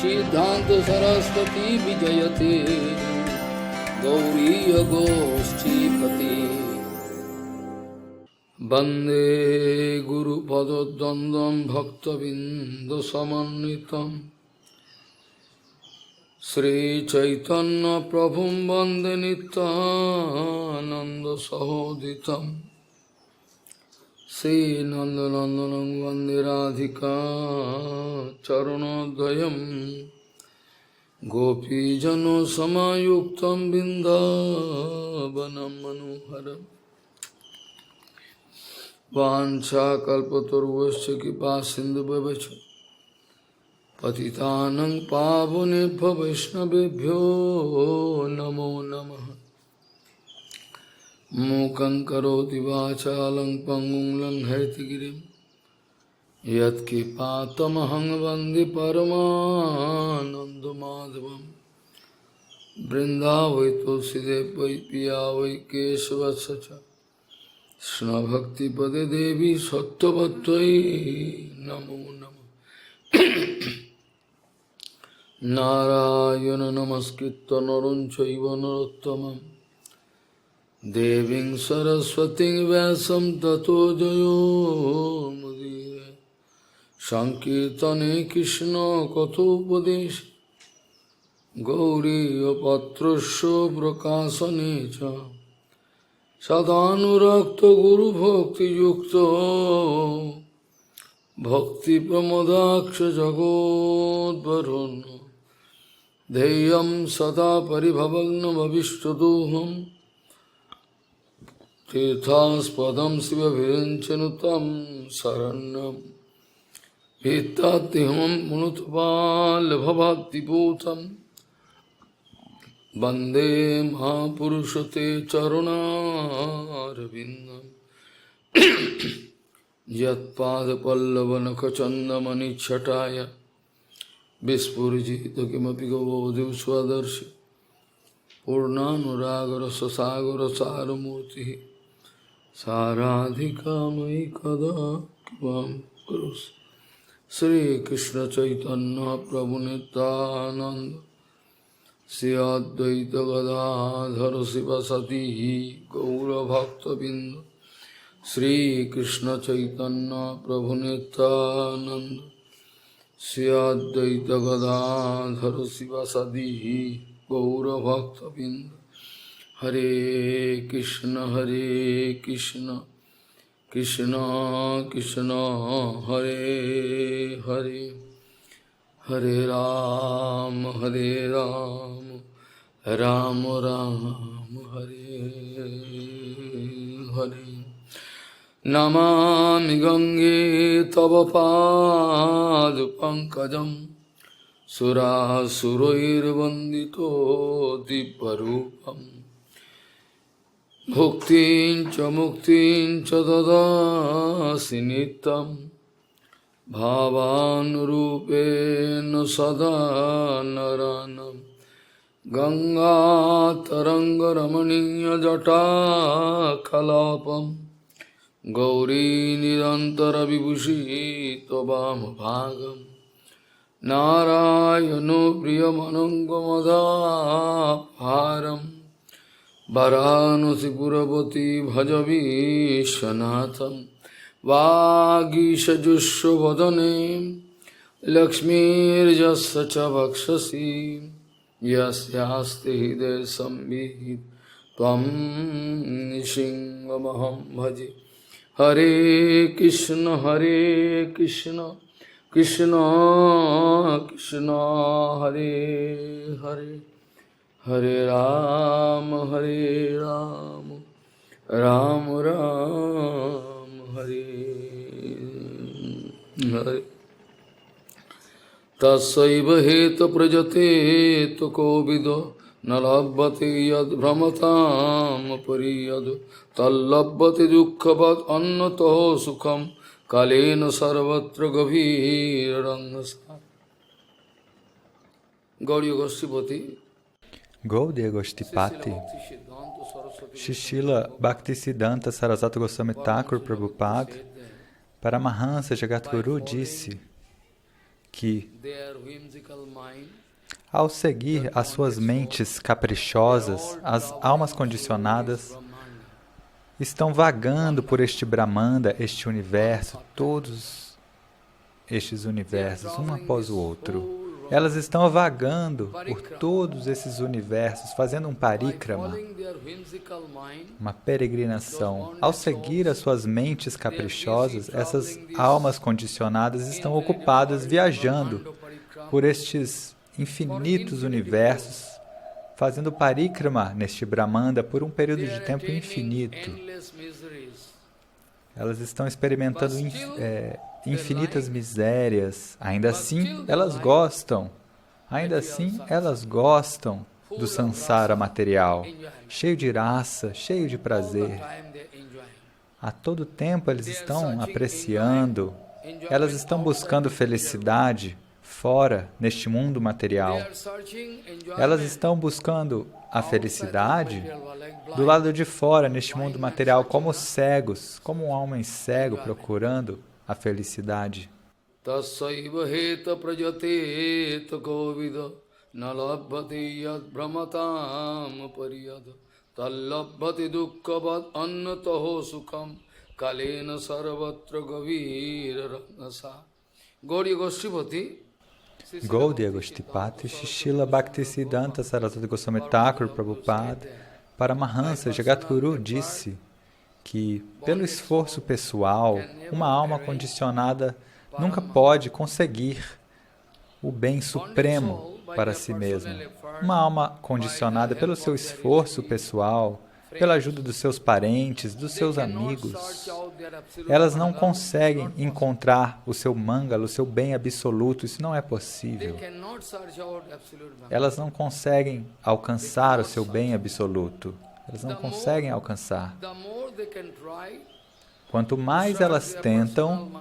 सिद्धांत सरस्वती विजयते गौरीय गोष्ठीपति वंदे गुरुपदद्वन्द्वं भक्तबिन्दुसमन्वितं श्रीचैतन्यप्रभुं वन्दे नित्यानन्दसहोदितं श्रीनन्दनन्दनं वन्दे राधिका चरणोदयं गोपीजनसमायुक्तं बिन्दावनं मनोहरं वाञ्छाकल्पतरुश्च कृपासिन्धुभ्यश्च पतितानं पावनेभ्यो वैष्णवेभ्यो नमो नमः। मूकं करोति वाचालं पङ्गुं लङ्घयतिगिरिं यत्कृपातमहं वन्दे परमानन्दमाधवं वृन्दावै तुलसीदेव वै पिया वै केशवस्य च कृष्णभक्तिपदे देवी सत्यवत्यै नमो नमः। नारायण नमस्कृत्य नरं चैव नरोत्तमं देवीं सरस्वतीं व्यासं ततो जयो मुदीरये। संकीर्तने कृष्ण कथोपदेश गौरीयपत्रस्य प्रकाशने च सदानुरक्त गुरुभक्तियुक्तो भक्तिप्रमोदाक्ष जगोद्वरुण्य ध्येयं सदा परिभवग्नमभिष्टदोहं तीर्थास्पदं शिवविरञ्चनुतं शरण्यं भीत्तात्यहं पुनुतपाल्भवाद्दिपूतं वन्दे महापुरुषते चरुणारविन्दम् यत्पादपल्लवनखचन्दमनिच्छटाय विस्फुरिजित किमपि गौरवधू स्वदर्शि पूर्णानुरागरससागरसारमूर्तिः साराधिका मयि कदा कृपां करोसि। श्रीकृष्णचैतन्य प्रभुनित्यानन्द श्री अद्वैत गदाधर शिवसती गौरभक्तबिंद श्री कृष्ण चैतन्य प्रभु नित्यानंद श्री अद्वैत गदाधर शिवसती गौरभक्तबिंद। हरे कृष्ण कृष्ण कृष्ण हरे हरे हरे राम राम राम हरे हरे। नमामि गंगे तव पादपङ्कजं सुरासुरैर्वन्दितो दिव्यरूपं भुक्तिं च मुक्तिं च ददासि नित्यं भावानुरूपेण सदा नरानं। गंगातरङ्गरमणीयजटाकलापं गौरी निरन्तरविभूषी त्ववामभागं नारायणो प्रियमनङ्गमदापहारं वरानसिपुरपति भज विश्वनाथं। वागीशजुष्वदने लक्ष्मीर्यस्य च वक्षसि यस्यास्ति हृदये संविहितं त्वं नृसिंहमहं भजे। हरे कृष्ण कृष्ण कृष्ण हरे हरे हरे राम राम राम हरे हरे। तस्सैव हेतु प्रजते तु कोविदो न लभते यद्भ्रमतां परियद् तल्लभते दुःखवद् अन्यतो सुखं कालेन सर्वत्र गभीररङ्गसा। गौड़ीय गोष्ठीपति Gaudiya Goshtipati, Shishila Bhaktisiddhanta Saraswati Goswami Thakur Prabhupada, Paramahansa Jagadguru disse que, their whimsical mind, ao seguir as suas mentes caprichosas, as almas condicionadas estão vagando por este Brahmanda, este universo, todos estes universos, um após o outro. Elas estão vagando por todos esses universos, fazendo um parikrama, uma peregrinação. Ao seguir as suas mentes caprichosas, essas almas condicionadas estão ocupadas viajando por estes infinitos universos, fazendo parikrama neste Brahmanda por um período de tempo infinito. Elas estão experimentando infinitas misérias. Ainda assim, elas gostam. Ainda assim, elas gostam do samsara material, cheio de raça, cheio de prazer. A todo tempo, eles estão apreciando. Elas estão buscando felicidade fora, neste mundo material. Elas estão buscando a felicidade do lado de fora, neste mundo material, como cegos, como um homem cego procurando a felicidade. Tassaiva heta prajate takovida nalabhati yad brahmatam pariyad tallabhati dukkhavat annataho sukham kalena sarvatra gavira ratnasa. Gauriya Goshtipati, Gaudiya Goshtipati, Srila Bhaktisiddhanta Saraswati Goswami Thakur Prabhupada, Paramahansa Jagadguru disse que, pelo esforço pessoal, uma alma condicionada nunca pode conseguir o bem supremo para si mesma. Uma alma condicionada pelo seu esforço pessoal, pela ajuda dos seus parentes, dos seus amigos, elas não conseguem encontrar o seu mangala, o seu bem absoluto. Isso não é possível. Elas não conseguem alcançar o seu bem absoluto. Elas não conseguem alcançar. Quanto mais elas tentam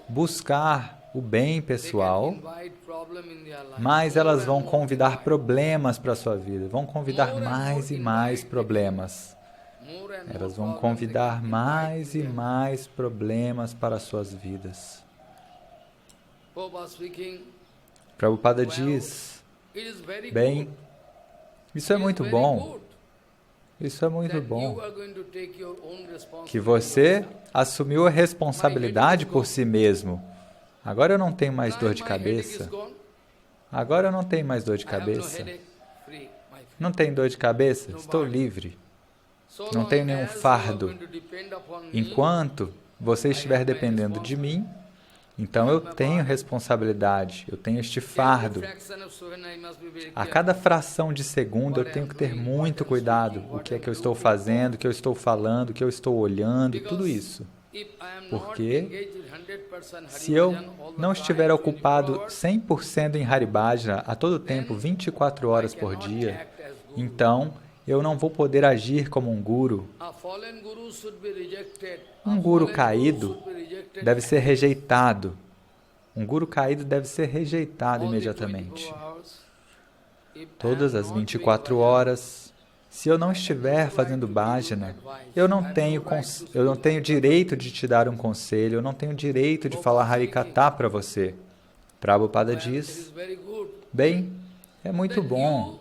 buscar o bem pessoal, mais elas vão convidar problemas para a sua vida. Vão convidar mais e mais problemas. Elas vão convidar mais e mais problemas para as suas vidas. Prabhupada diz, bem, isso é muito bom. Isso é muito bom. Que você assumiu a responsabilidade por si mesmo. Agora eu não tenho mais dor de cabeça. Agora eu não tenho mais dor de cabeça. Não tenho dor de cabeça? Estou livre. Não tenho nenhum fardo. Enquanto você estiver dependendo de mim, então eu tenho responsabilidade, eu tenho este fardo. A cada fração de segundo eu tenho que ter muito cuidado. O que é que eu estou fazendo, o que eu estou falando, o que eu estou olhando, tudo isso. Porque se eu não estiver ocupado 100% em Haribhajana a todo tempo, 24 horas por dia, então eu não vou poder agir como um guru. Um guru caído deve ser rejeitado. Um guru caído deve ser rejeitado imediatamente. Todas as 24 horas, se eu não estiver fazendo bhajana, eu não tenho direito de te dar um conselho, eu não tenho direito de falar Harikatha para você. Prabhupada diz, bem, é muito bom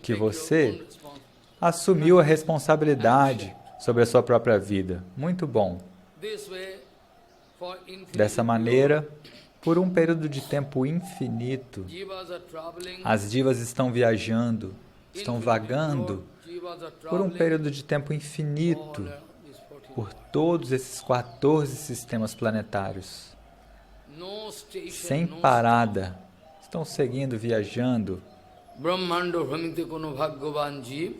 que você assumiu a responsabilidade sobre a sua própria vida. Muito bom. Dessa maneira, por um período de tempo infinito, as divas estão viajando, estão vagando por um período de tempo infinito por todos esses 14 sistemas planetários. Sem parada, estão seguindo, viajando. Brahmando Brahmite Kono Bhagavan Jeev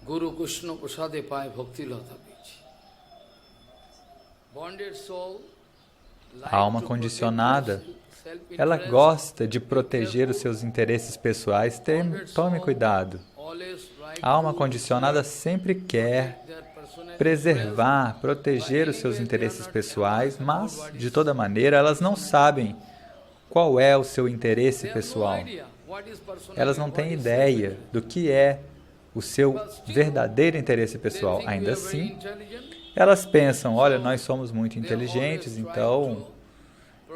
Guru Krishna Prasade Pai Bhakti Lata Beji. A alma condicionada, ela gosta de proteger os seus interesses pessoais. Tome cuidado. A alma condicionada sempre quer preservar, proteger os seus interesses pessoais, mas, de toda maneira, elas não sabem qual é o seu interesse pessoal. Elas não têm ideia do que é o seu verdadeiro interesse pessoal. Ainda assim, elas pensam, olha, nós somos muito inteligentes, então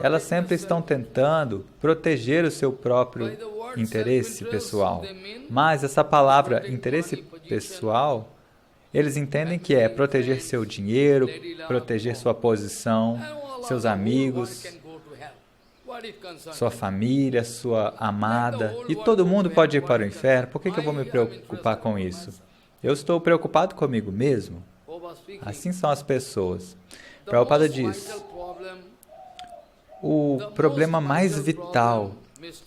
elas sempre estão tentando proteger o seu próprio interesse pessoal. Mas essa palavra interesse pessoal, eles entendem que é proteger seu dinheiro, proteger sua posição, seus amigos, sua família, sua amada, e todo mundo pode ir para o inferno. Por que eu vou me preocupar com isso? Eu estou preocupado comigo mesmo. Assim são as pessoas. Prabhupada diz, o problema mais vital,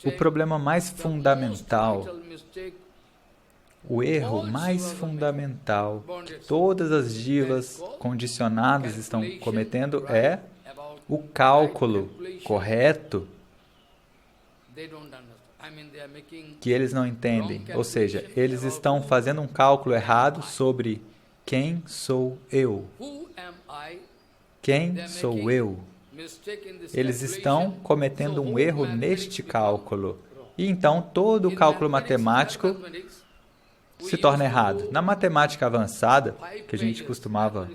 o problema mais fundamental, o erro mais fundamental que todas as jivas condicionadas estão cometendo é o cálculo correto que eles não entendem. Ou seja, eles estão fazendo um cálculo errado sobre quem sou eu. Quem sou eu? Eles estão cometendo um erro neste cálculo. E então todo o cálculo matemático se torna errado. Na matemática avançada, que a gente costumava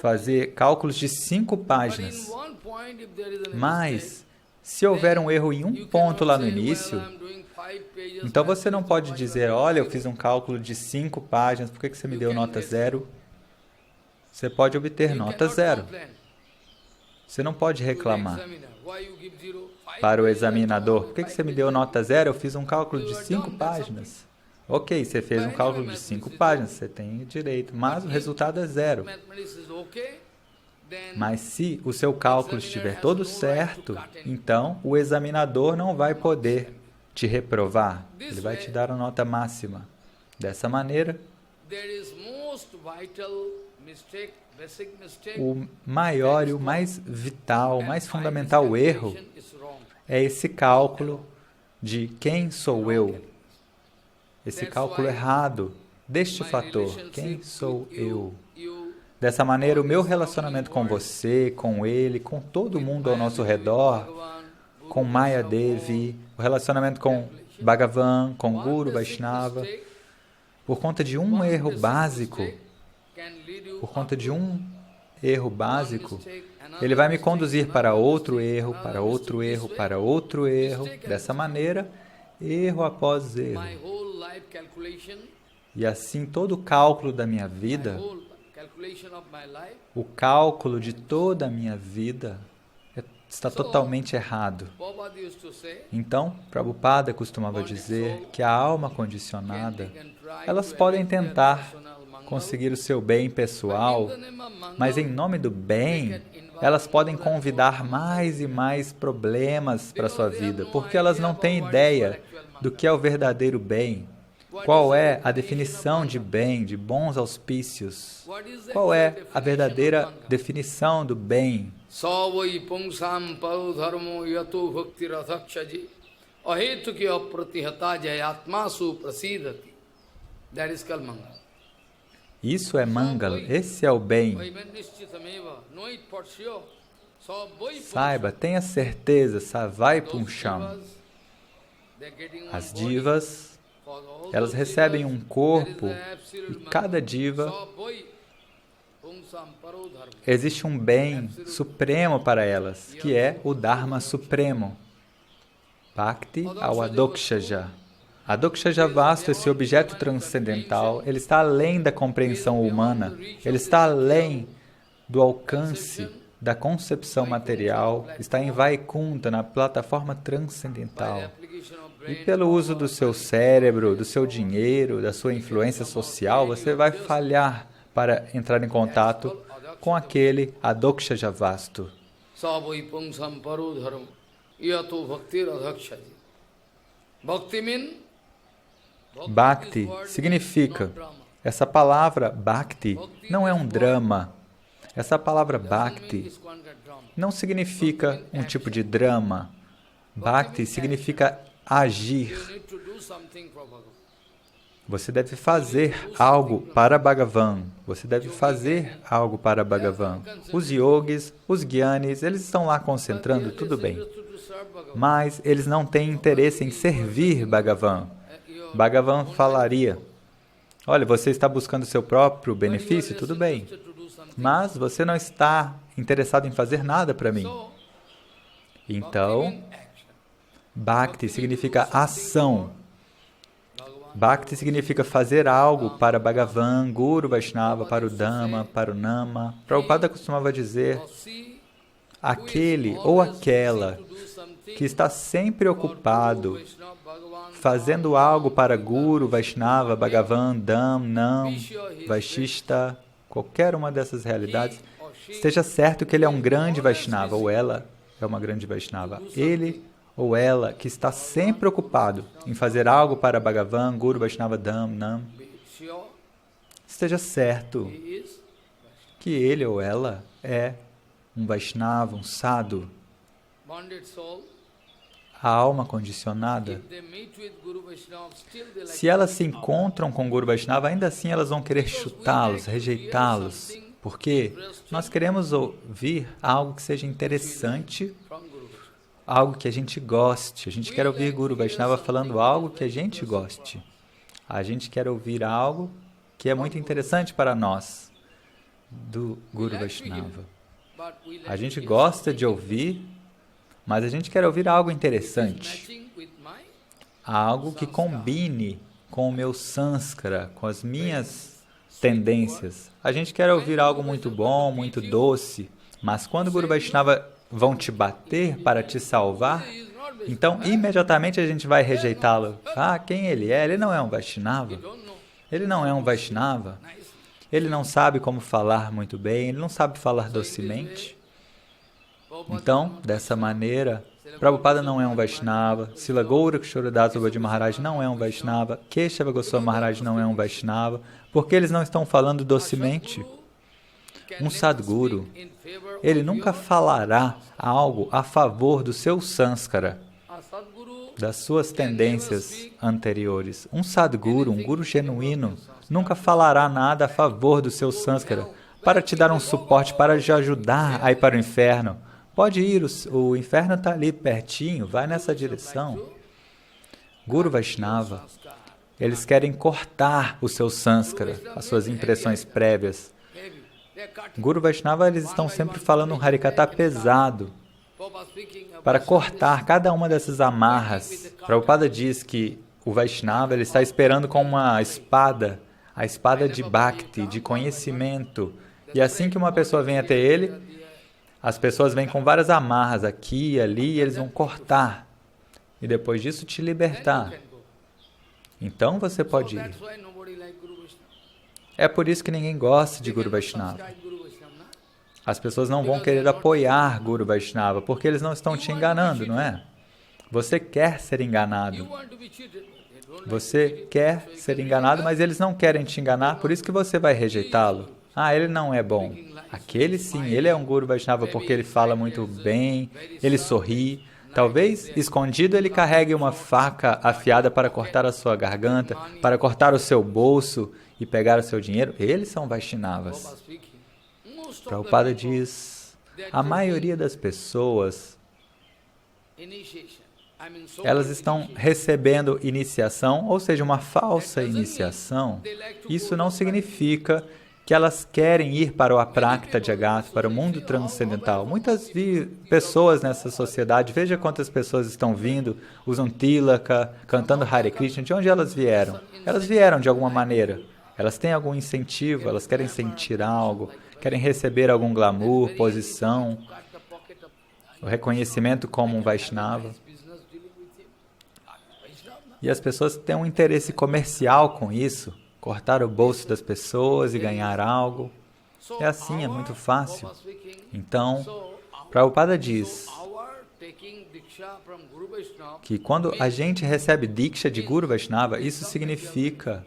fazer cálculos de 5 páginas. Mas, se houver um erro em um ponto lá no início, então você não pode dizer, olha, eu fiz um cálculo de 5 páginas, por que você me deu nota 0? Você pode obter nota 0. Você não pode reclamar para o examinador. Por que você me deu nota 0? Eu fiz um cálculo de 5 páginas. Ok, você fez um cálculo de 5 páginas, você tem direito, mas o resultado é 0. Mas se o seu cálculo estiver todo certo, então o examinador não vai poder te reprovar. Ele vai te dar a nota máxima. Dessa maneira, o maior e o mais vital, o mais fundamental erro é esse cálculo de quem sou eu. Esse cálculo errado deste fator, quem sou eu? Dessa maneira, o meu relacionamento com você, com ele, com todo mundo ao nosso redor, com Maya Devi, o relacionamento com Bhagavan, com Guru Vaishnava, por conta de um erro básico, ele vai me conduzir para outro erro, para outro erro, para outro erro. Dessa maneira, erro após erro. E assim, todo o cálculo da minha vida, o cálculo de toda a minha vida está totalmente errado. Então, Prabhupada costumava dizer que a alma condicionada, elas podem tentar conseguir o seu bem pessoal, mas em nome do bem, elas podem convidar mais e mais problemas para a sua vida, porque elas não têm ideia do que é o verdadeiro bem. Qual é a definição de bem, de bons auspícios? Qual é a verdadeira definição do bem? Isso é Mangala, esse é o bem. Saiba, tenha certeza, Savai Puncham. As divas, elas recebem um corpo e cada diva existe um bem supremo para elas, que é o Dharma supremo. Bhakti ao Adokshaja. Adokshaja Vastu, esse objeto transcendental, ele está além da compreensão humana, ele está além do alcance da concepção material, está em Vaikunta, na plataforma transcendental. E pelo uso do seu cérebro, do seu dinheiro, da sua influência social, você vai falhar para entrar em contato com aquele Adokshaja Vastu. Bhakti significa, essa palavra Bhakti não é um drama. Essa palavra Bhakti não significa um tipo de drama. Bhakti significa agir. Você deve fazer algo para Bhagavan. Você deve fazer algo para Bhagavan. Os yogis, os gyanis, eles estão lá concentrando, tudo bem. Mas eles não têm interesse em servir Bhagavan. Bhagavan falaria, olha, você está buscando seu próprio benefício, tudo bem. Mas você não está interessado em fazer nada para mim. Então, Bhakti significa ação. Bhakti significa fazer algo para Bhagavan, Guru, Vaishnava, para o Dhamma, para o Nama. Prabhupada costumava dizer, aquele ou aquela que está sempre ocupado fazendo algo para Guru, Vaishnava, Bhagavan, Dham, Nam, Vaishishta, qualquer uma dessas realidades, esteja certo que ele é um grande Vaishnava, ou ela é uma grande Vaishnava. Ele ou ela que está sempre ocupado em fazer algo para Bhagavan, Guru, Vaishnava, Dham, Nam, esteja certo que ele ou ela é um Vaishnava, um sadhu. A alma condicionada, se elas se encontram com Guru Vaishnava, ainda assim elas vão querer chutá-los, rejeitá-los, porque nós queremos ouvir algo que seja interessante, algo que a gente goste. A gente quer ouvir Guru Vaishnava falando algo que a gente goste. A gente quer ouvir algo que é muito interessante para nós, do Guru Vaishnava. A gente gosta de ouvir, mas a gente quer ouvir algo interessante, algo que combine com o meu sanskara, com as minhas tendências. A gente quer ouvir algo muito bom, muito doce, mas quando o Guru Vaishnava vão te bater para te salvar, então imediatamente a gente vai rejeitá-lo. Ah, quem ele é? Ele não é um Vaishnava. Ele não é um Vaishnava. Ele não sabe como falar muito bem, ele não sabe falar docemente. Então, dessa maneira, Prabhupada não é um Vaishnava, Srila Gaura Das Babaji Maharaj não é um Vaishnava, Keshava Goswami Maharaj não é um Vaishnava, porque eles não estão falando docemente. Um Sadguru, ele nunca falará algo a favor do seu sanskara, das suas tendências anteriores. Um Sadguru, um Guru genuíno, nunca falará nada a favor do seu sanskara, para te dar um suporte, para te ajudar a ir para o inferno. Pode ir, o inferno está ali pertinho, vai nessa direção. Guru Vaishnava, eles querem cortar o seu sanskara, as suas impressões prévias. Guru Vaishnava, eles estão sempre falando um Harikatha pesado, para cortar cada uma dessas amarras. Prabhupada diz que o Vaishnava ele está esperando com uma espada, a espada de Bhakti, de conhecimento. E assim que uma pessoa vem até ele, as pessoas vêm com várias amarras aqui e ali, e eles vão cortar. E depois disso te libertar. Então você pode ir. É por isso que ninguém gosta de Guru Vaishnava. As pessoas não vão querer apoiar Guru Vaishnava, porque eles não estão te enganando, não é? Você quer ser enganado. Você quer ser enganado, mas eles não querem te enganar, por isso que você vai rejeitá-lo. Ah, ele não é bom. Aquele sim, ele é um Guru Vaishnava porque ele fala muito bem, ele sorri. Talvez, escondido, ele carregue uma faca afiada para cortar a sua garganta, para cortar o seu bolso e pegar o seu dinheiro. Eles são Vaishnavas. Prabhupada diz, a maioria das pessoas, elas estão recebendo iniciação, ou seja, uma falsa iniciação. Isso não significa que elas querem ir para o Aprakta Jagat, para o mundo transcendental. Muitas pessoas nessa sociedade, veja quantas pessoas estão vindo, usam tilaka, cantando Hare Krishna. De onde elas vieram? Elas vieram de alguma maneira. Elas têm algum incentivo, elas querem sentir algo, querem receber algum glamour, posição, o reconhecimento como um Vaishnava. E as pessoas têm um interesse comercial com isso, cortar o bolso das pessoas e ganhar algo. É assim, é muito fácil. Então, Prabhupada diz que quando a gente recebe Diksha de Guru Vaishnava, isso significa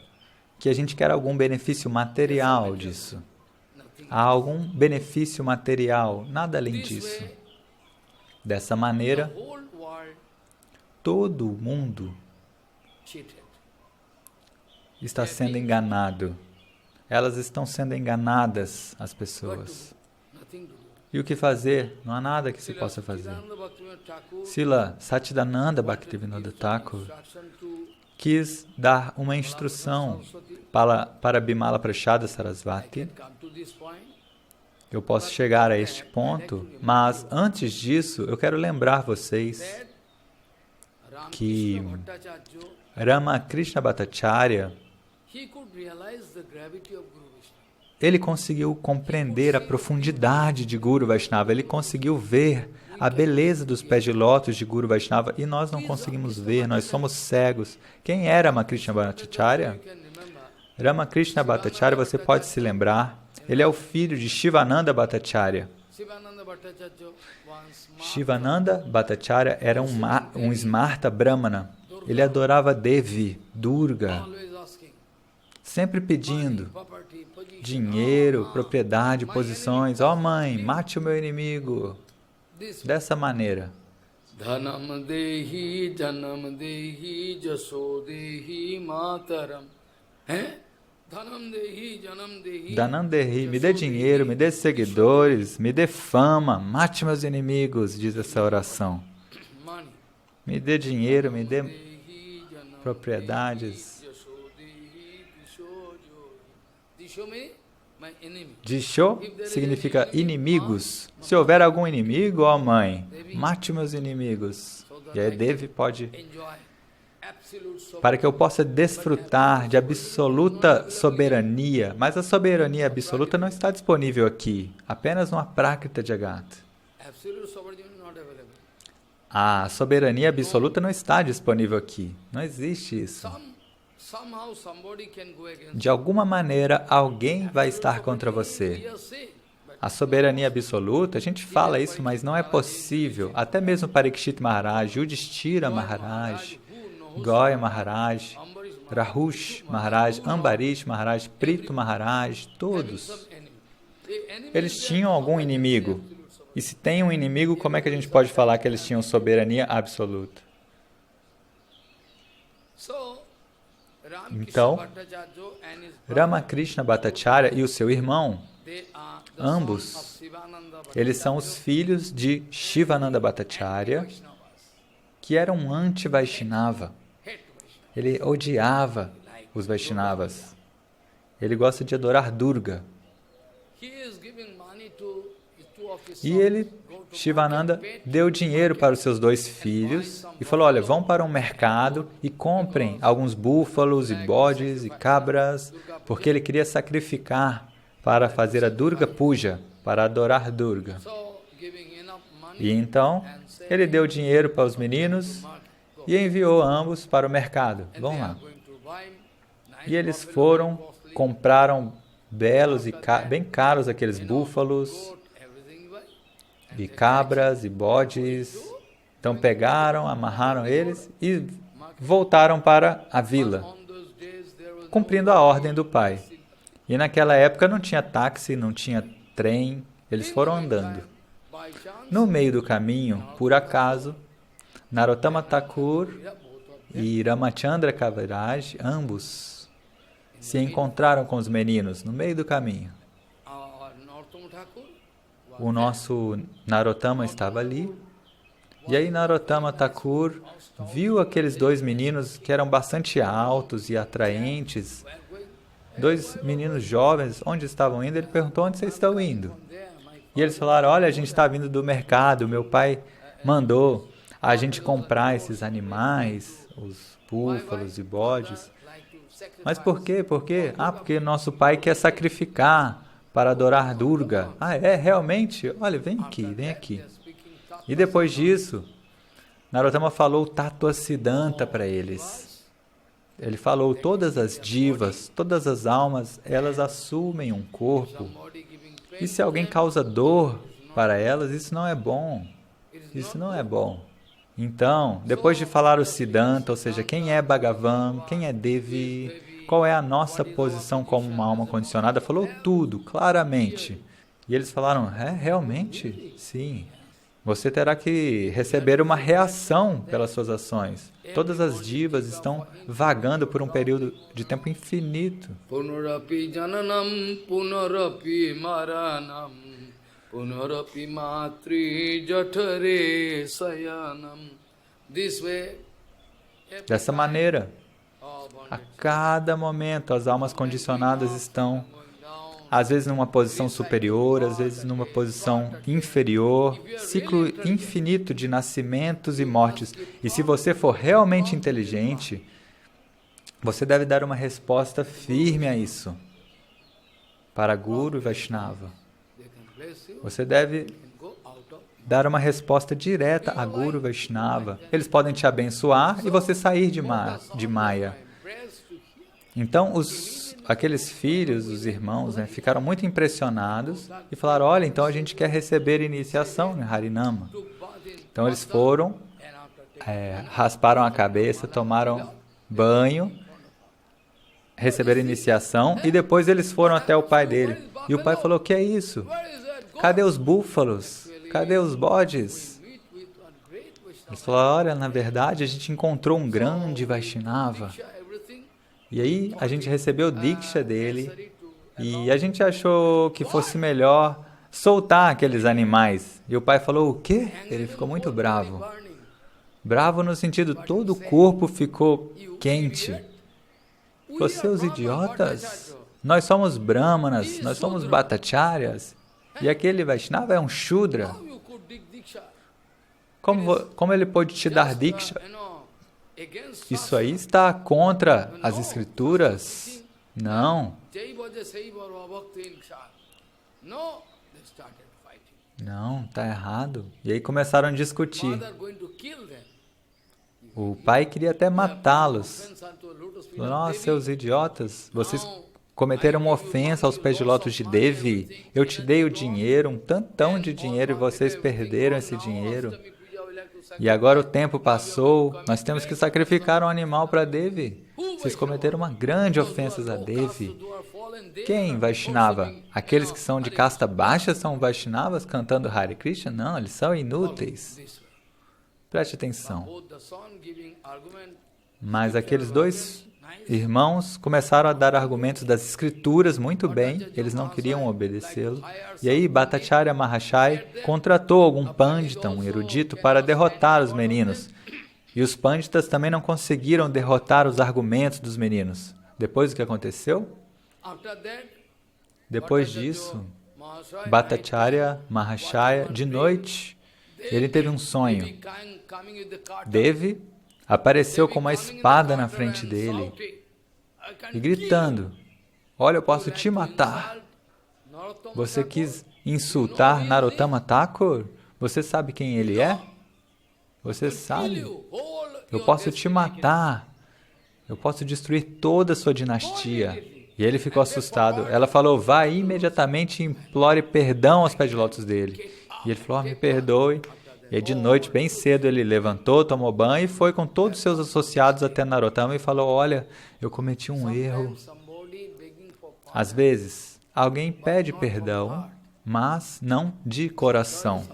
que a gente quer algum benefício material disso. Há algum benefício material, nada além disso. Dessa maneira, todo mundo está sendo enganado. Elas estão sendo enganadas, as pessoas. E o que fazer? Não há nada que se possa fazer. Srila Satchidananda Bhaktivinoda Thakur quis dar uma instrução para Bimala Prasada Sarasvati. eu posso chegar a este ponto, mas antes disso, eu quero lembrar vocês que Ramakrishna Bhattacharya, ele conseguiu compreender a profundidade de Guru Vaishnava, ele conseguiu ver a beleza dos pés de lótus de Guru Vaishnava, e nós não conseguimos ver, nós somos cegos. Quem era Ramakrishna Bhattacharya? Ramakrishna Bhattacharya, você pode se lembrar, ele é o filho de Shivananda Bhattacharya. Shivananda Bhattacharya era um Smarta Brahmana. Ele adorava Devi, Durga, sempre pedindo dinheiro, propriedade, posições. Ó mãe, mate o meu inimigo. Dessa maneira. Dhanam dehi, jaso dehi, mataram. Dhanam dehi, me dê dinheiro, me dê seguidores, me dê fama, mate meus inimigos, diz essa oração. Me dê dinheiro, me dê propriedades. Disho significa inimigos. Se houver algum inimigo, ó mãe, mate meus inimigos. E aí Devi pode... Para que eu possa desfrutar de absoluta soberania. Mas a soberania absoluta não está disponível aqui. Apenas no Aprakrita Jagat. A soberania absoluta não está disponível aqui. Não existe isso. De alguma maneira, alguém vai estar contra você. A soberania absoluta, a gente fala isso, mas não é possível. Até mesmo Parikshit Maharaj, Yudhishthira Maharaj, Goya Maharaj, Rahush Maharaj, Ambarish Maharaj, Prito Maharaj, todos. Eles tinham algum inimigo. E se tem um inimigo, como é que a gente pode falar que eles tinham soberania absoluta? Então, Ramakrishna Bhattacharya e o seu irmão, ambos, eles são os filhos de Shivananda Bhattacharya, que era um anti-Vaishnava. Ele odiava os Vaishnavas. Ele gosta de adorar Durga. E ele, Shivananda, deu dinheiro para os seus dois filhos e falou, olha, vão para um mercado e comprem alguns búfalos e bodes e cabras, porque ele queria sacrificar para fazer a Durga Puja, para adorar Durga. E então, ele deu dinheiro para os meninos e enviou ambos para o mercado. Vão lá. E eles foram, compraram belos e bem caros aqueles búfalos, e cabras e bodes. Então pegaram, amarraram eles e voltaram para a vila, cumprindo a ordem do pai. E naquela época não tinha táxi, não tinha trem, eles foram andando. No meio do caminho, por acaso, Narottama Thakur e Ramachandra Kaviraj, ambos, se encontraram com os meninos no meio do caminho. O nosso Narottama estava ali, e aí Narottama Thakur viu aqueles dois meninos que eram bastante altos e atraentes, dois meninos jovens, onde estavam indo? Ele perguntou, onde vocês estão indo? E eles falaram, olha, a gente está vindo do mercado, meu pai mandou a gente comprar esses animais, os búfalos e bodes. Mas por quê? Por quê? Ah, porque nosso pai quer sacrificar para adorar Durga. Ah, é? Realmente? Olha, vem aqui, vem aqui. E depois disso, Narottama falou Tattva Siddhanta para eles. Ele falou, todas as divas, todas as almas, elas assumem um corpo. E se alguém causa dor para elas, isso não é bom. Isso não é bom. Então, depois de falar o Siddhanta, ou seja, quem é Bhagavan, quem é Devi, qual é a nossa posição como uma alma condicionada, falou tudo, claramente. E eles falaram, realmente? Sim. Você terá que receber uma reação pelas suas ações. Todas as divas estão vagando por um período de tempo infinito. Punarapi jananam, punarapi maranam, punarapi matri jatare sayanam. Dessa maneira, a cada momento as almas condicionadas estão às vezes numa posição superior, às vezes numa posição inferior, ciclo infinito de nascimentos e mortes. E se você for realmente inteligente, você deve dar uma resposta firme a isso, para Guru e Vaishnava. Você deve dar uma resposta direta a Guru e Vaishnava. Eles podem te abençoar e você sair de Maya. Então, aqueles filhos, os irmãos, ficaram muito impressionados e falaram, olha, então a gente quer receber iniciação em Harinama. Então, eles foram, rasparam a cabeça, tomaram banho, receberam iniciação e depois eles foram até o pai dele. E o pai falou, o que é isso? Cadê os búfalos? Cadê os bodes? Eles falaram, olha, na verdade a gente encontrou um grande Vaishnava. E aí a gente recebeu Diksha dele e a gente achou que fosse melhor soltar aqueles animais. E o pai falou, o quê? Ele ficou muito bravo. Bravo no sentido, todo o corpo ficou quente. Vocês idiotas, nós somos brahmanas, nós somos bhattacharyas, e aquele Vaishnava é um Shudra. Como ele pode te dar Diksha? Isso aí está contra as escrituras? Não. Não, está errado. E aí começaram a discutir. O pai queria até matá-los. Nossa, seus idiotas, vocês cometeram uma ofensa aos pés de lótus de Devi. Eu te dei o dinheiro, um tantão de dinheiro, e vocês perderam esse dinheiro. E agora o tempo passou, nós temos que sacrificar um animal para Devi. Vocês cometeram uma grande ofensa a Devi. Quem Vaishnava? Aqueles que são de casta baixa são Vaishnavas cantando Hare Krishna? Não, eles são inúteis. Preste atenção. Mas aqueles dois irmãos começaram a dar argumentos das escrituras muito bem, eles não queriam obedecê-lo. E aí Bhattacharya Mahashaya contratou algum pandita, um erudito, para derrotar os meninos. E os panditas também não conseguiram derrotar os argumentos dos meninos. Depois o que aconteceu? Depois disso, Bhattacharya Mahashaya, de noite, ele teve um sonho. Devi apareceu com uma espada na frente dele e gritando, olha, eu posso te matar. Você quis insultar Narottama Thakur? Você sabe quem ele é? Você sabe? Eu posso te matar. Eu posso destruir toda a sua dinastia. E ele ficou assustado. Ela falou, vá imediatamente e implore perdão aos pés de lótus dele. E ele falou, me perdoe. E aí, de noite, bem cedo, ele levantou, tomou banho e foi com todos os seus associados até Narottama e falou, olha, eu cometi um erro. Às vezes, alguém pede perdão, mas não de coração.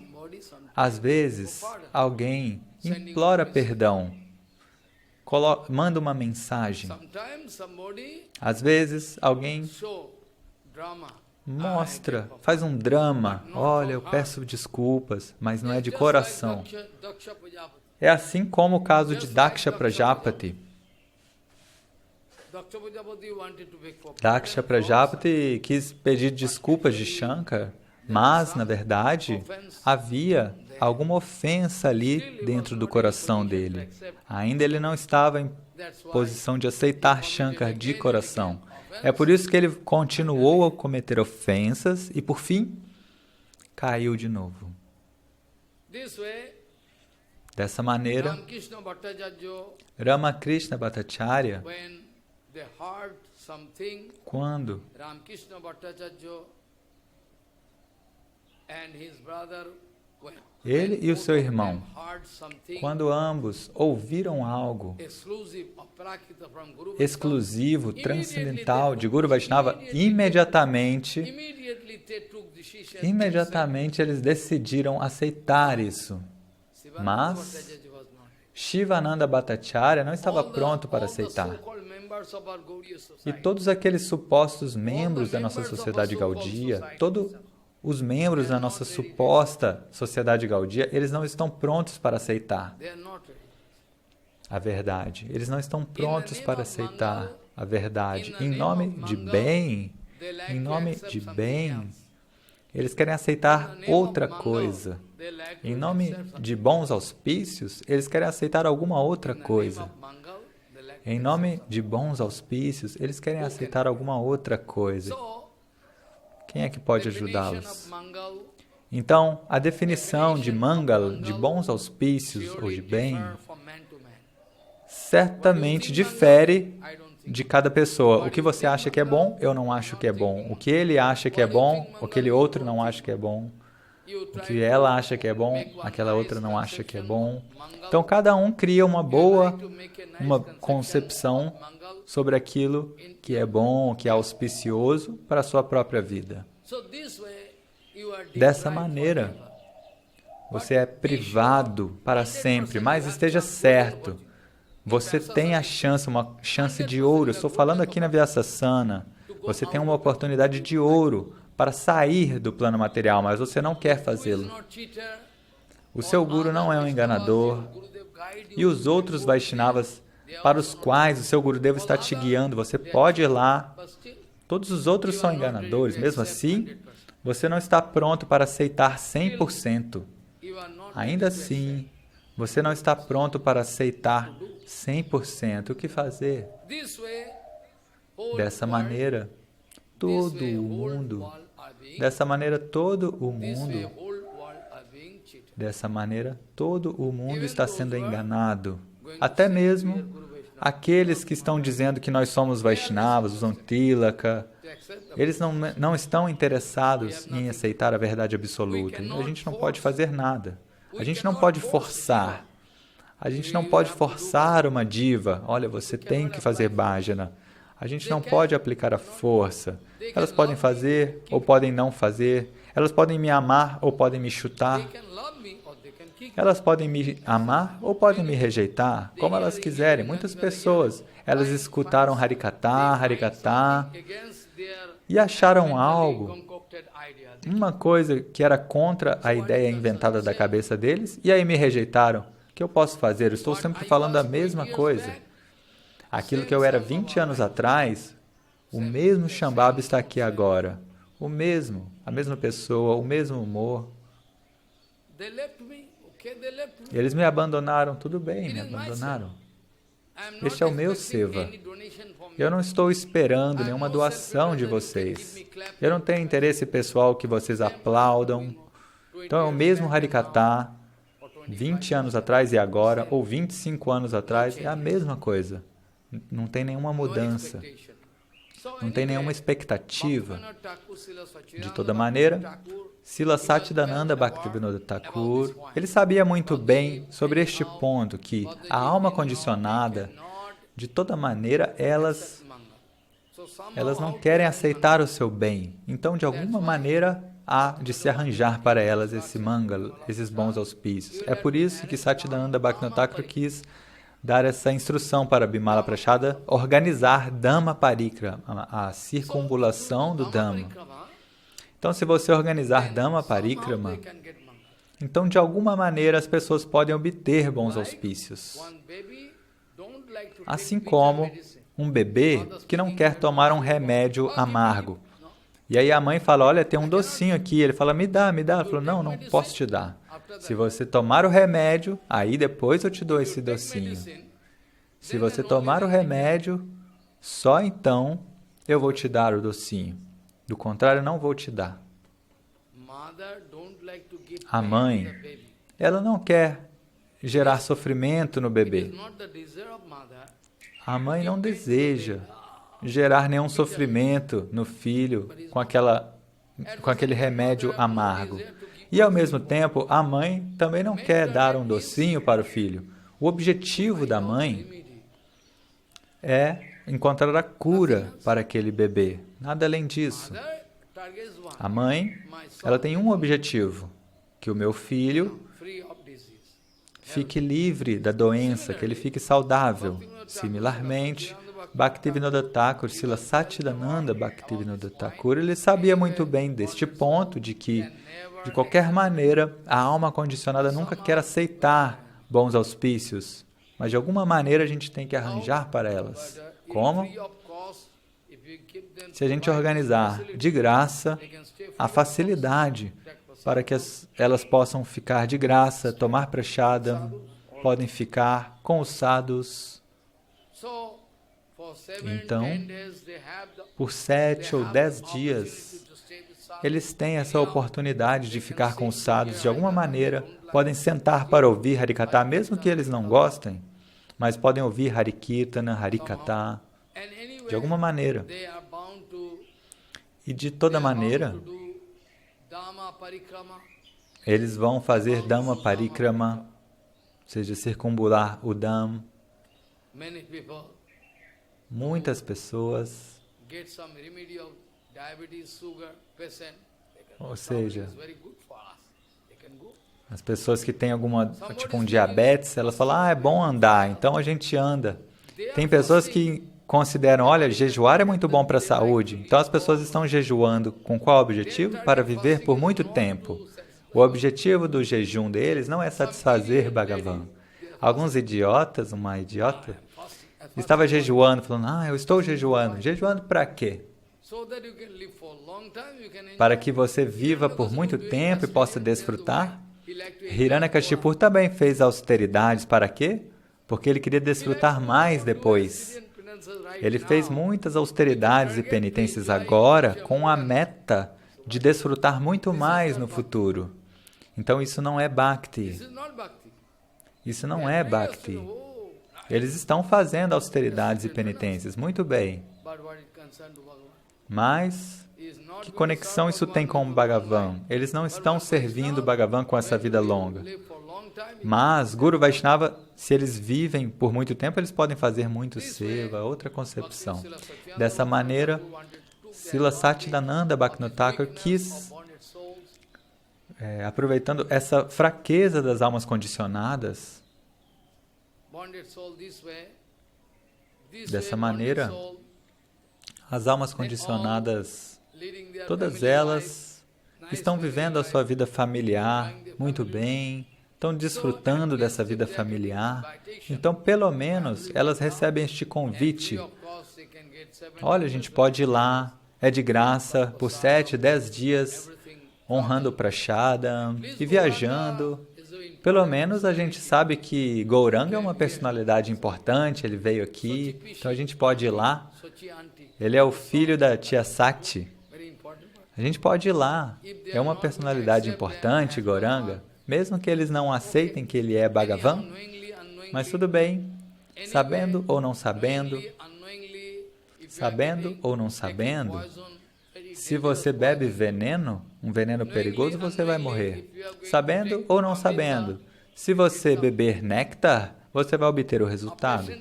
Às vezes, alguém implora perdão, manda uma mensagem. Às vezes, alguém mostra, faz um drama, olha, eu peço desculpas, mas não é de coração. É assim como o caso de Daksha Prajapati. Daksha Prajapati quis pedir desculpas de Shankar, mas, na verdade, havia alguma ofensa ali dentro do coração dele. Ainda ele não estava em posição de aceitar Shankar de coração. É por isso que ele continuou a cometer ofensas e, por fim, caiu de novo. Dessa maneira, Ramakrishna Bhattacharya, quando ele e o seu irmão, quando ambos ouviram algo exclusivo, transcendental de Guru Vaishnava, imediatamente eles decidiram aceitar isso. Mas Shivananda Bhattacharya não estava pronto para aceitar. E todos aqueles supostos membros da nossa sociedade Gaudiya, todos os membros da nossa suposta sociedade Gaudiya, eles não estão prontos para aceitar a verdade. Eles não estão prontos para aceitar a verdade. Em nome de bem, Em nome de bem, eles querem aceitar outra coisa. Em nome de bons auspícios, eles querem aceitar alguma outra coisa. Em nome de bons auspícios, eles querem aceitar alguma outra coisa. Quem é que pode ajudá-los? Então, a definição de Mangal, de bons auspícios ou de bem, certamente difere de cada pessoa. O que você acha que é bom, eu não acho que é bom. O que ele acha que é bom, aquele outro não acha que é bom. O que ela acha que é bom, aquela outra não acha que é bom. Então, cada um cria uma concepção sobre aquilo que é bom, que é auspicioso para a sua própria vida. Dessa maneira, você é privado para sempre, mas esteja certo. Você tem a chance, uma chance de ouro. Eu estou falando aqui na Vyasasana. Você tem uma oportunidade de ouro para sair do plano material, mas você não quer fazê-lo. O seu guru não é um enganador. E os outros Vaishnavas para os quais o seu Gurudeva está te guiando, você pode ir lá. Todos os outros são enganadores. Mesmo assim, você não está pronto para aceitar 100%. Ainda assim, você não está pronto para aceitar 100%. O que fazer? Dessa maneira, todo o mundo está sendo enganado. Até mesmo aqueles que estão dizendo que nós somos Vaishnavas, usam Tilaka, eles não estão interessados em aceitar a verdade absoluta. A gente não pode fazer nada. A gente não pode forçar. A gente não pode forçar uma diva. Olha, você tem que fazer bhajana. A gente não pode aplicar a força. Elas podem fazer ou podem não fazer. Elas podem me amar ou podem me chutar. Elas podem me amar ou podem me rejeitar, como elas quiserem. Muitas pessoas, elas escutaram Harikatha, e acharam algo, uma coisa que era contra a ideia inventada da cabeça deles, e aí me rejeitaram. O que eu posso fazer? Eu estou sempre falando a mesma coisa. Aquilo que eu era 20 anos atrás, o mesmo Shambhava está aqui agora. O mesmo, a mesma pessoa, o mesmo humor. Eles me abandonaram, tudo bem, me abandonaram. Este é o meu seva. Eu não estou esperando nenhuma doação de vocês. Eu não tenho interesse pessoal que vocês aplaudam. Então é o mesmo Harikatha, 20 anos atrás e agora, ou 25 anos atrás, é a mesma coisa. Não tem nenhuma mudança. Não tem nenhuma expectativa. De toda maneira, Srila Satchidananda Bhaktivinoda Thakur, ele sabia muito bem sobre este ponto, que a alma condicionada, de toda maneira, elas não querem aceitar o seu bem. Então, de alguma maneira, há de se arranjar para elas esse mangala, esses bons auspícios. É por isso que Satchidananda Bhaktivinoda Thakur quis dar essa instrução para Bimala Prachada organizar Dhamma Parikrama, a circunvulação do Dhamma. Então, se você organizar Dhamma Parikrama, então, de alguma maneira, as pessoas podem obter bons auspícios. Assim como um bebê que não quer tomar um remédio amargo. E aí a mãe fala, olha, tem um docinho aqui. Ele fala, me dá, me dá. Ela falou, não posso te dar. Se você tomar o remédio, aí depois eu te dou esse docinho. Se você tomar o remédio, só então eu vou te dar o docinho. Do contrário, não vou te dar. A mãe, ela não quer gerar sofrimento no bebê. A mãe não deseja gerar nenhum sofrimento no filho com aquele remédio amargo. E, ao mesmo tempo, a mãe também não quer dar um docinho para o filho. O objetivo da mãe é encontrar a cura para aquele bebê. Nada além disso. A mãe, ela tem um objetivo, que o meu filho fique livre da doença, que ele fique saudável. Similarmente, Bhaktivinoda Thakur, Srila Satchidananda Bhaktivinoda Thakur, ele sabia muito bem deste ponto de que, de qualquer maneira, a alma condicionada nunca quer aceitar bons auspícios, mas de alguma maneira a gente tem que arranjar para elas. Como? Se a gente organizar de graça a facilidade para que elas possam ficar de graça, tomar prashadam, podem ficar com os sadhus. Então, por 7 ou 10 dias, eles têm essa oportunidade de ficar com os sadhus de alguma maneira, podem sentar para ouvir Harikatha, mesmo que eles não gostem, mas podem ouvir Harikirtana, Harikatha, de alguma maneira. E de toda maneira, eles vão fazer Dhamma Parikrama, ou seja, circumbular o Dham. Muitas pessoas, ou seja, as pessoas que têm tipo um diabetes, elas falam, é bom andar, então a gente anda. Tem pessoas que consideram, olha, jejuar é muito bom para a saúde, então as pessoas estão jejuando com qual objetivo? Para viver por muito tempo. O objetivo do jejum deles não é satisfazer Bhagavan. Alguns idiotas, uma idiota, estava jejuando, falando, eu estou jejuando. Jejuando para quê? Para que você viva por muito tempo e possa desfrutar? Hiranyakashipu também fez austeridades para quê? Porque ele queria desfrutar mais depois. Ele fez muitas austeridades e penitências agora com a meta de desfrutar muito mais no futuro. Então isso não é Bhakti. Isso não é Bhakti. Eles estão fazendo austeridades e penitências, muito bem. Mas, que conexão isso tem com o Bhagavan? Eles não estão servindo o Bhagavan com essa vida longa. Mas, Guru Vaishnava, se eles vivem por muito tempo, eles podem fazer muito seva, outra concepção. Dessa maneira, Srila Satchidananda Bhaktivinoda Thakur quis, aproveitando essa fraqueza das almas condicionadas, dessa maneira, as almas condicionadas, todas elas estão vivendo a sua vida familiar muito bem, estão desfrutando dessa vida familiar. Então, pelo menos, elas recebem este convite. Olha, a gente pode ir lá, é de graça, por 7, 10 dias, honrando o prashadam e viajando. Pelo menos a gente sabe que Gauranga é uma personalidade importante, ele veio aqui, então a gente pode ir lá. Ele é o filho da tia Sakti. A gente pode ir lá. É uma personalidade importante, Gauranga, mesmo que eles não aceitem que ele é Bhagavan, mas tudo bem, sabendo ou não sabendo, se você bebe veneno, um veneno perigoso, você vai morrer. Sabendo ou não sabendo, se você beber néctar, você vai obter o resultado.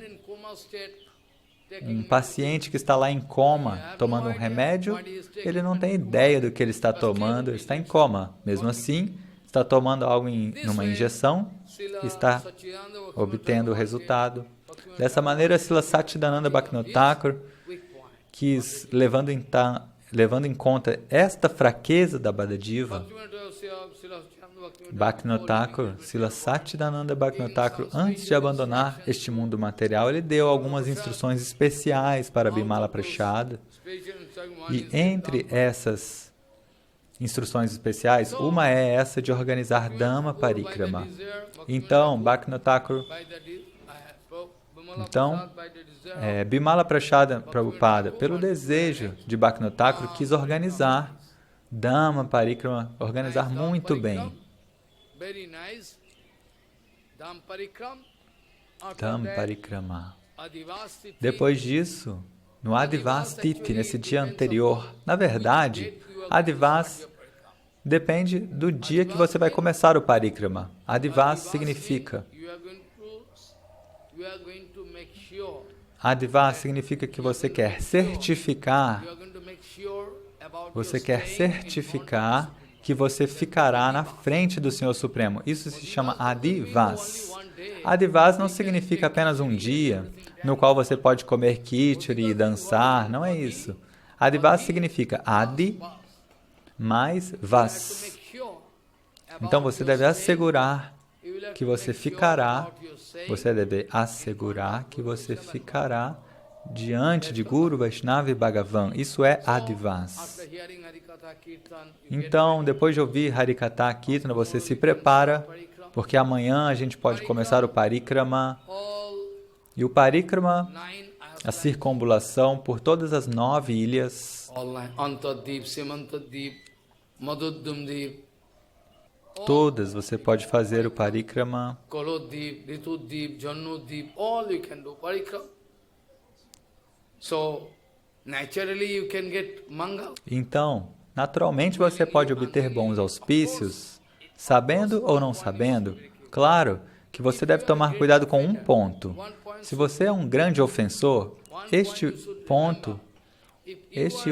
Um paciente que está lá em coma, tomando um remédio, ele não tem ideia do que ele está tomando, ele está em coma. Mesmo assim, está tomando algo numa injeção, está obtendo o resultado. Dessa maneira, Srila Satchidananda Bhaktivinoda Thakur quis, levando em conta esta fraqueza da Bhadadiva, Bhaktivinoda Thakur, Srila Satchidananda Bhaktivinoda Thakur, antes de abandonar este mundo material, ele deu algumas instruções especiais para Bimala Prashada. E entre essas instruções especiais, uma é essa de organizar Dhamma Parikrama. Então, Bhaktivinoda Thakur, Bimala Prashada Prabhupada, pelo desejo de Bhaktivinoda Thakur, quis organizar Dhamma Parikrama, organizar muito bem. Dhamma Parikrama. Depois disso, no Adivas Tithi, nesse dia anterior, na verdade, Adivas depende do dia que você vai começar o Parikrama. Adivas significa que você quer certificar que você ficará na frente do Senhor Supremo. Isso se chama Adivas. Adivas não significa apenas um dia no qual você pode comer khichdi e dançar, não é isso. Adivas significa Adi mais Vas. Então você deve assegurar que você ficará diante de Guru, Vaishnava e Bhagavan. Isso é Adivas. Então, depois de ouvir Harikatha Kirtana, você se prepara, porque amanhã a gente pode começar o Parikrama. E o Parikrama, a circunambulação por todas as 9 ilhas, todas você pode fazer o Parikrama. Então, naturalmente você pode obter bons auspícios, sabendo ou não sabendo. Claro que você deve tomar cuidado com um ponto. Se você é um grande ofensor, este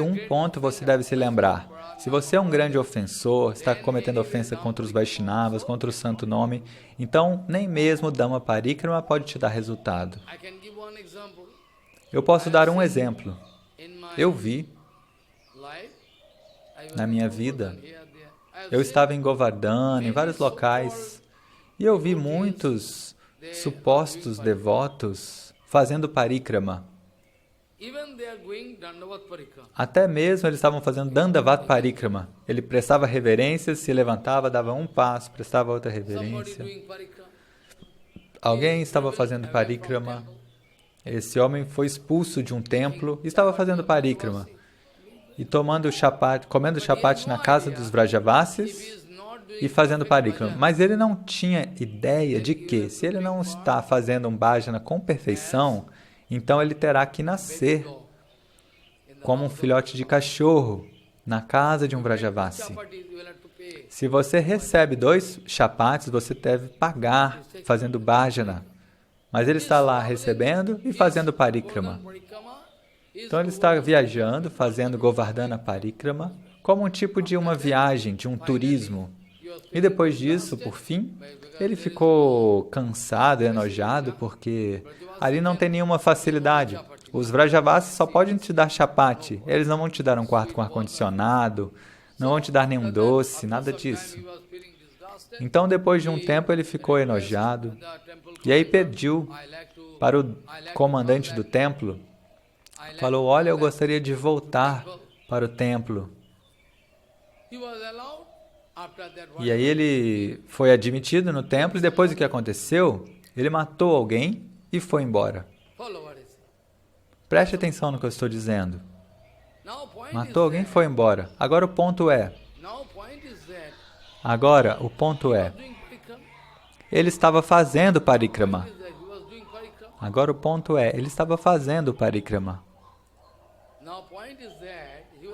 um ponto você deve se lembrar. Se você é um grande ofensor, está cometendo ofensa contra os Vaishnavas, contra o Santo Nome, então nem mesmo o Dhamma Parikrama pode te dar resultado. Eu posso dar um exemplo. Eu vi, na minha vida, eu estava em Govardhana, em vários locais, e eu vi muitos supostos devotos fazendo Parikrama. Até mesmo eles estavam fazendo Dandavat Parikrama. Ele prestava reverências, se levantava, dava um passo, prestava outra reverência. Alguém estava fazendo Parikrama. Esse homem foi expulso de um templo e estava fazendo Parikrama. E comendo chapati na casa dos Vrajavasis e fazendo Parikrama. Mas ele não tinha ideia de que, se ele não está fazendo um bhajana com perfeição, então ele terá que nascer como um filhote de cachorro na casa de um Vrajavasi. Se você recebe 2 chapatis, você deve pagar fazendo bhajana. Mas ele está lá recebendo e fazendo Parikrama. Então ele está viajando, fazendo Govardhana Parikrama, como um tipo de uma viagem, de um turismo. E depois disso, por fim, ele ficou cansado, enojado, porque ali não tem nenhuma facilidade. Os Vrajavasis só podem te dar chapati, eles não vão te dar um quarto com ar-condicionado, não vão te dar nenhum doce, nada disso. Então, depois de um tempo, ele ficou enojado, e aí pediu para o comandante do templo, falou, olha, eu gostaria de voltar para o templo. E aí ele foi admitido no templo, e depois o que aconteceu? Ele matou alguém e foi embora. Preste atenção no que eu estou dizendo. Matou alguém e foi embora. Agora o ponto é, ele estava fazendo Parikrama. Agora o ponto é, ele estava fazendo Parikrama.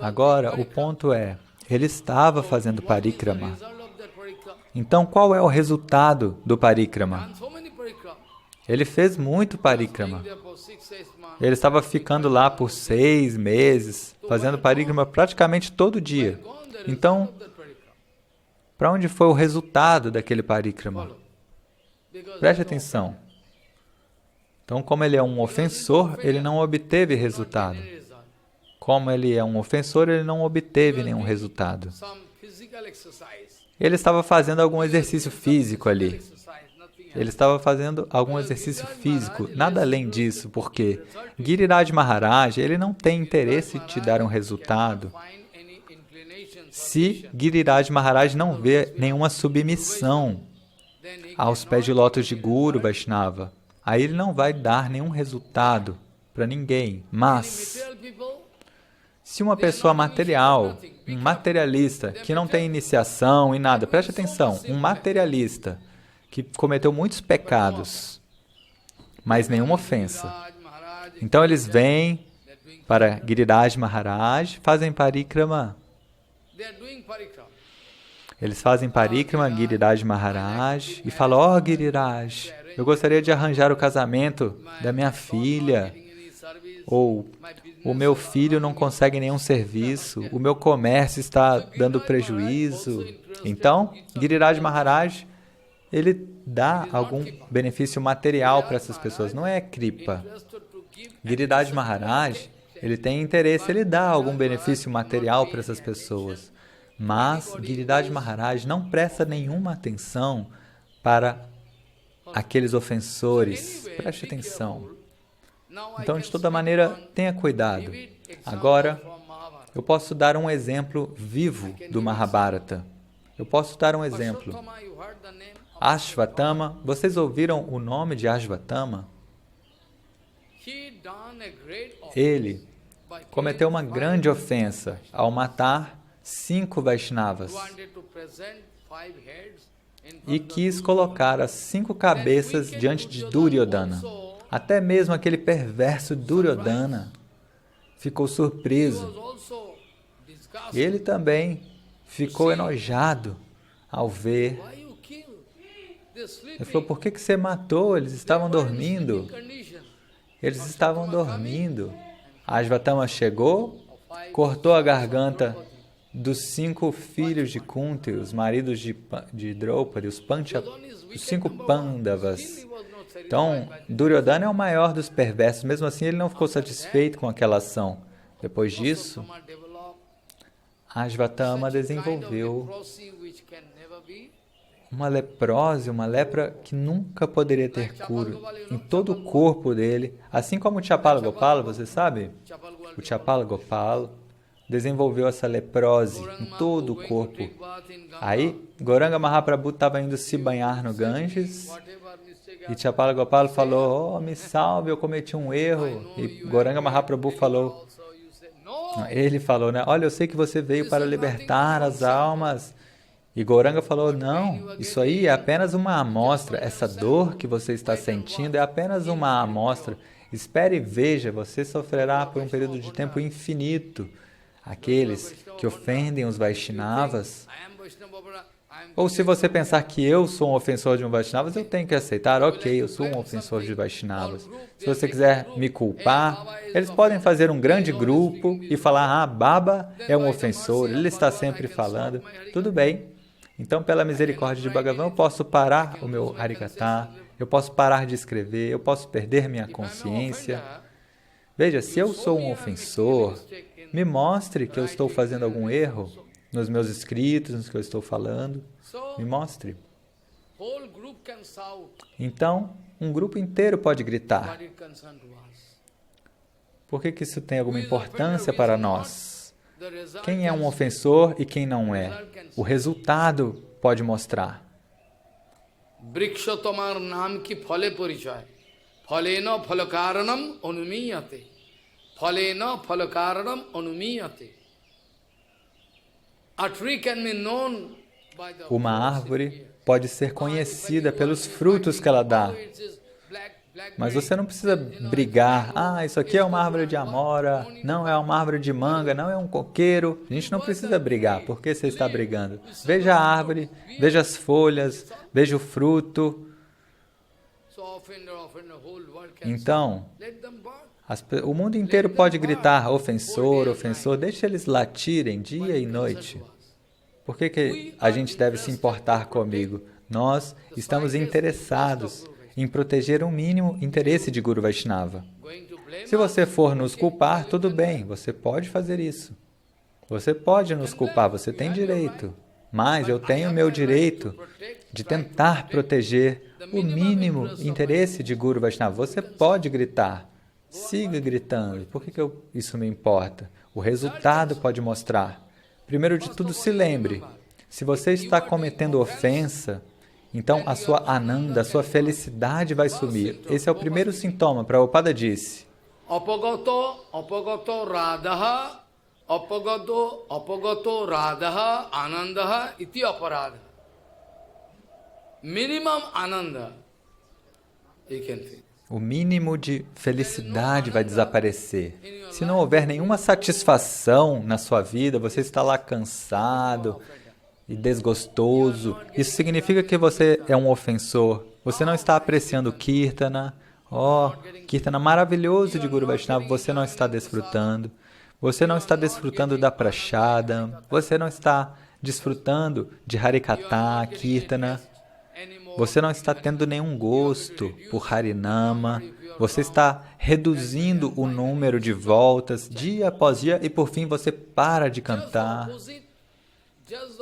Agora o ponto é, ele estava fazendo Parikrama. Então, qual é o resultado do Parikrama? Ele fez muito Parikrama. Ele estava ficando lá por 6 meses, fazendo Parikrama praticamente todo dia. Então, para onde foi o resultado daquele Parikrama? Preste atenção. Então, como ele é um ofensor, ele não obteve resultado. Como ele é um ofensor, ele não obteve nenhum resultado. Ele estava fazendo algum exercício físico ali. Ele estava fazendo algum exercício físico, nada além disso, porque Giriraj Maharaj, ele não tem interesse em te dar um resultado. Se Giriraj Maharaj não vê nenhuma submissão aos pés de lótus de Guru Vaishnava, aí ele não vai dar nenhum resultado para ninguém. Mas, se uma pessoa material, um materialista, que não tem iniciação e nada, preste atenção, um materialista que cometeu muitos pecados, mas nenhuma ofensa. Então eles vêm para Giriraj Maharaj, fazem Parikrama. Eles fazem Parikrama, Giriraj Maharaj, e falam, ó Giriraj, eu gostaria de arranjar o casamento da minha filha, ou o meu filho não consegue nenhum serviço, o meu comércio está dando prejuízo. Então, Giriraj Maharaj, ele dá algum benefício material para essas pessoas, não é kripa. Giriraj Maharaj, ele tem interesse, ele dá algum benefício material para essas pessoas. Mas Giriraj Maharaj não presta nenhuma atenção para aqueles ofensores. Preste atenção. Então, de toda maneira, tenha cuidado. Agora, eu posso dar um exemplo vivo do Mahabharata. Eu posso dar um exemplo. Ashvatthama, vocês ouviram o nome de Ashvatthama? Ele cometeu uma grande ofensa ao matar 5 Vaishnavas e quis colocar as 5 cabeças diante de Duryodhana. Até mesmo aquele perverso Duryodhana ficou surpreso. E ele também ficou enojado ao ver. Ele falou, por que você matou? Eles estavam dormindo. Eles estavam dormindo. Ashvatthama chegou, cortou a garganta dos 5 filhos de Kunti, os maridos de Draupadi, os 5 Pandavas. Então, Duryodhana é o maior dos perversos. Mesmo assim, ele não ficou satisfeito com aquela ação. Depois disso, Ashvatthama desenvolveu uma leprose, uma lepra que nunca poderia ter cura em todo o corpo dele. Assim como o Chapala Gopala, você sabe? O Chapala Gopala desenvolveu essa leprose em todo o corpo. Aí, Gauranga Mahaprabhu estava indo se banhar no Ganges e Chapala Gopala falou, me salve, eu cometi um erro. E Gauranga Mahaprabhu falou, ele falou, né? Olha, eu sei que você veio para libertar as almas. E Gauranga falou, não, isso aí é apenas uma amostra, essa dor que você está sentindo é apenas uma amostra. Espere e veja, você sofrerá por um período de tempo infinito. Aqueles que ofendem os Vaishnavas, ou se você pensar que eu sou um ofensor de um Vaishnavas, eu tenho que aceitar, ok, eu sou um ofensor de Vaishnavas. Se você quiser me culpar, eles podem fazer um grande grupo e falar, Baba é um ofensor, ele está sempre falando, tudo bem. Então, pela misericórdia de Bhagavan, eu posso parar o meu Harikatha, eu posso parar de escrever, eu posso perder minha consciência. Veja, se eu sou um ofensor, me mostre que eu estou fazendo algum erro nos meus escritos, nos que eu estou falando. Me mostre. Então, um grupo inteiro pode gritar. Por que isso tem alguma importância para nós? Quem é um ofensor e quem não é? O resultado pode mostrar. Vriksha tomar nam ki phale parichaya. Phalena phalakaranam anumiyate. Phalena phalakaranam anumiyate. A tree can be known by the... Uma árvore pode ser conhecida pelos frutos que ela dá. Mas você não precisa brigar. Isso aqui é uma árvore de amora, não é uma árvore de manga, não é um coqueiro. A gente não precisa brigar. Por que você está brigando? Veja a árvore, veja as folhas, veja o fruto. Então, o mundo inteiro pode gritar, ofensor, ofensor, deixe eles latirem dia e noite. Por que a gente deve se importar comigo? Nós estamos interessados em proteger o mínimo interesse de Guru Vaishnava. Se você for nos culpar, tudo bem, você pode fazer isso. Você pode nos culpar, você tem direito. Mas eu tenho o meu direito de tentar proteger o mínimo interesse de Guru Vaishnava. Você pode gritar, siga gritando. Por que isso me importa? O resultado pode mostrar. Primeiro de tudo, se lembre, se você está cometendo ofensa, então a sua ananda, a sua felicidade vai sumir. Esse é o primeiro sintoma. Prabhupada disse. Apagato radha, apagato radha, anandaha iti aparadha. Minimum ananda. O mínimo de felicidade vai desaparecer. Se não houver nenhuma satisfação na sua vida, você está lá cansado e desgostoso, isso significa que você é um ofensor. Você não está apreciando o Kirtana. Kirtana maravilhoso de Guru Vaishnava, você não está desfrutando. Você não está desfrutando da Prashadam. Você não está desfrutando de Harikatha, Kirtana. Você não está tendo nenhum gosto por Harinama. Você está reduzindo o número de voltas dia após dia e por fim você para de cantar.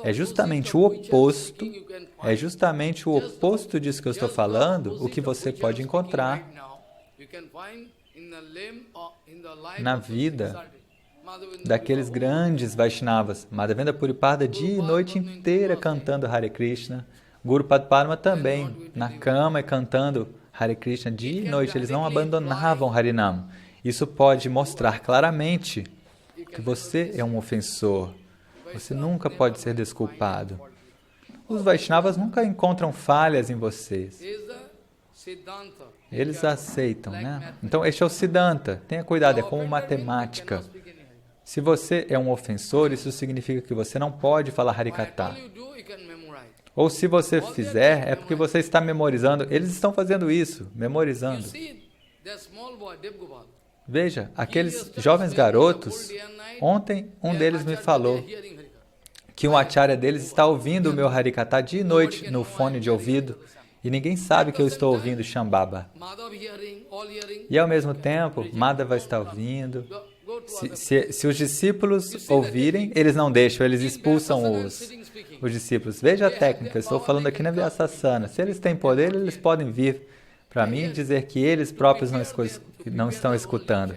É justamente o oposto disso que eu estou falando, o que você pode encontrar na vida daqueles grandes Vaishnavas. Madhavendra Puripada dia e noite inteira cantando Hare Krishna. Guru Padma também, na cama e cantando Hare Krishna dia e noite. Eles não abandonavam Harinam. Isso pode mostrar claramente que você é um ofensor. Você nunca pode ser desculpado. Os Vaishnavas nunca encontram falhas em vocês. Eles aceitam, né? Então, este é o Siddhanta. Tenha cuidado, é como matemática. Se você é um ofensor, isso significa que você não pode falar Harikatha. Ou se você fizer, é porque você está memorizando. Eles estão fazendo isso, memorizando. Veja, aqueles jovens garotos, ontem um deles me falou que um acharya deles está ouvindo o meu Harikatha dia e noite no fone de ouvido e ninguém sabe que eu estou ouvindo Shambhava. E ao mesmo tempo, Madhava está ouvindo. Se os discípulos ouvirem, eles não deixam, eles expulsam os discípulos. Veja a técnica, eu estou falando aqui na Vyasasana. Se eles têm poder, eles podem vir para mim e dizer que eles próprios não estão escutando.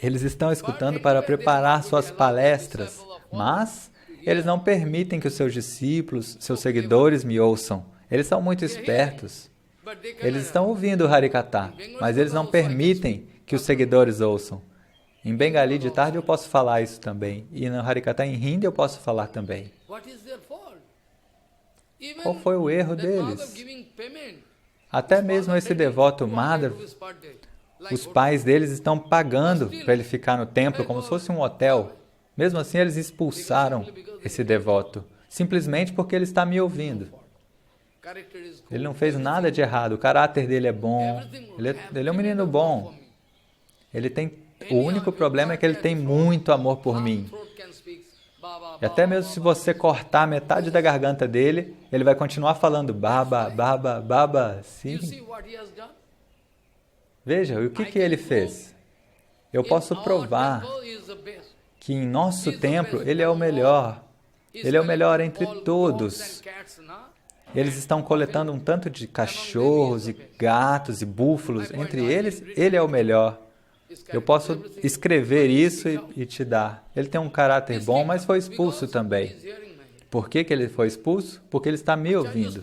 Eles estão escutando para preparar suas palestras, mas eles não permitem que os seus discípulos, seus seguidores me ouçam. Eles são muito espertos. Eles estão ouvindo o Harikatha, mas eles não permitem que os seguidores ouçam. Em Bengali de tarde eu posso falar isso também. E no Harikatha em Hindi eu posso falar também. Qual foi o erro deles? Até mesmo esse devoto Madhav, os pais deles estão pagando para ele ficar no templo como se fosse um hotel. Mesmo assim, eles expulsaram esse devoto, simplesmente porque ele está me ouvindo. Ele não fez nada de errado, o caráter dele é bom, ele é um menino bom. O único problema é que ele tem muito amor por mim. E até mesmo se você cortar metade da garganta dele, ele vai continuar falando Baba, Baba, Baba, sim. Veja, o que ele fez? Eu posso provar que em nosso templo ele é o melhor. Ele é o melhor entre todos. Eles estão coletando um tanto de cachorros e gatos e búfalos. Entre eles, ele é o melhor. Eu posso escrever isso e te dar. Ele tem um caráter bom, mas foi expulso também. Por que ele foi expulso? Porque ele está me ouvindo.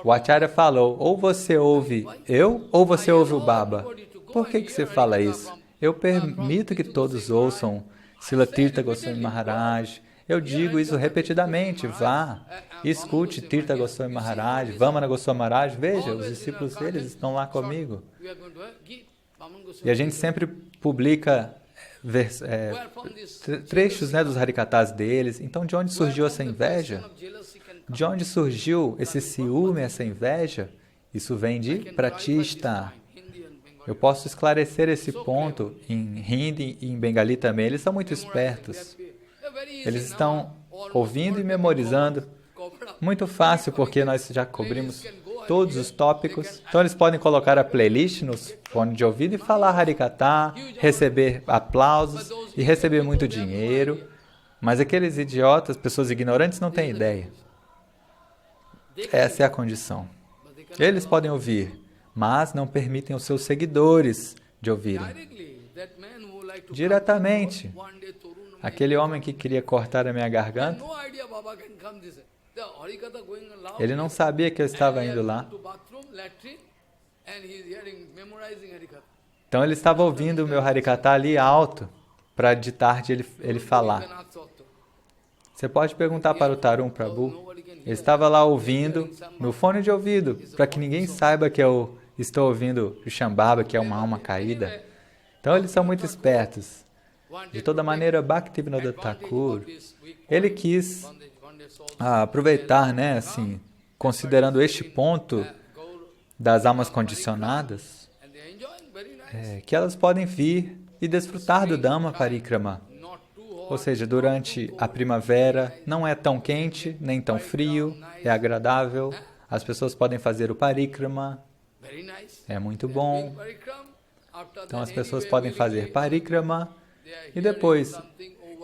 O Acharya falou, ou você ouve eu, ou você ouve o Baba. Por que você fala isso? Eu permito que todos ouçam Srila Tirtha Goswami Maharaj. Eu digo isso repetidamente. Vá, escute Tirtha Goswami Maharaj, Vamana Goswami Maharaj. Veja, os discípulos deles estão lá comigo. E a gente sempre publica trechos dos Harikathas deles. Então, de onde surgiu essa inveja? De onde surgiu esse ciúme, essa inveja? Isso vem de Pratishta. Eu posso esclarecer esse ponto em Hindi e em Bengali também. Eles são muito espertos. Eles estão ouvindo e memorizando. Muito fácil, porque nós já cobrimos todos os tópicos. Então, eles podem colocar a playlist nos fones de ouvido e falar Harikatha, receber aplausos e receber muito dinheiro. Mas aqueles idiotas, pessoas ignorantes, não têm ideia. Essa é a condição. Eles podem ouvir, mas não permitem os seus seguidores de ouvirem. Diretamente. Aquele homem que queria cortar a minha garganta, ele não sabia que eu estava indo lá. Então ele estava ouvindo o meu Harikatha ali alto, para de tarde ele falar. Você pode perguntar para o Tarun Prabhu. Ele estava lá ouvindo, no fone de ouvido, para que ninguém saiba que eu estou ouvindo o Shambhava, que é uma alma caída. Então eles são muito espertos. De toda maneira, Bhaktivinoda Thakur, ele quis aproveitar, assim, considerando este ponto das almas condicionadas, que elas podem vir e desfrutar do Dhamma Parikrama. Ou seja, durante a primavera não é tão quente, nem tão frio, é agradável. As pessoas podem fazer o Parikrama, é muito bom. Então as pessoas podem fazer Parikrama e depois,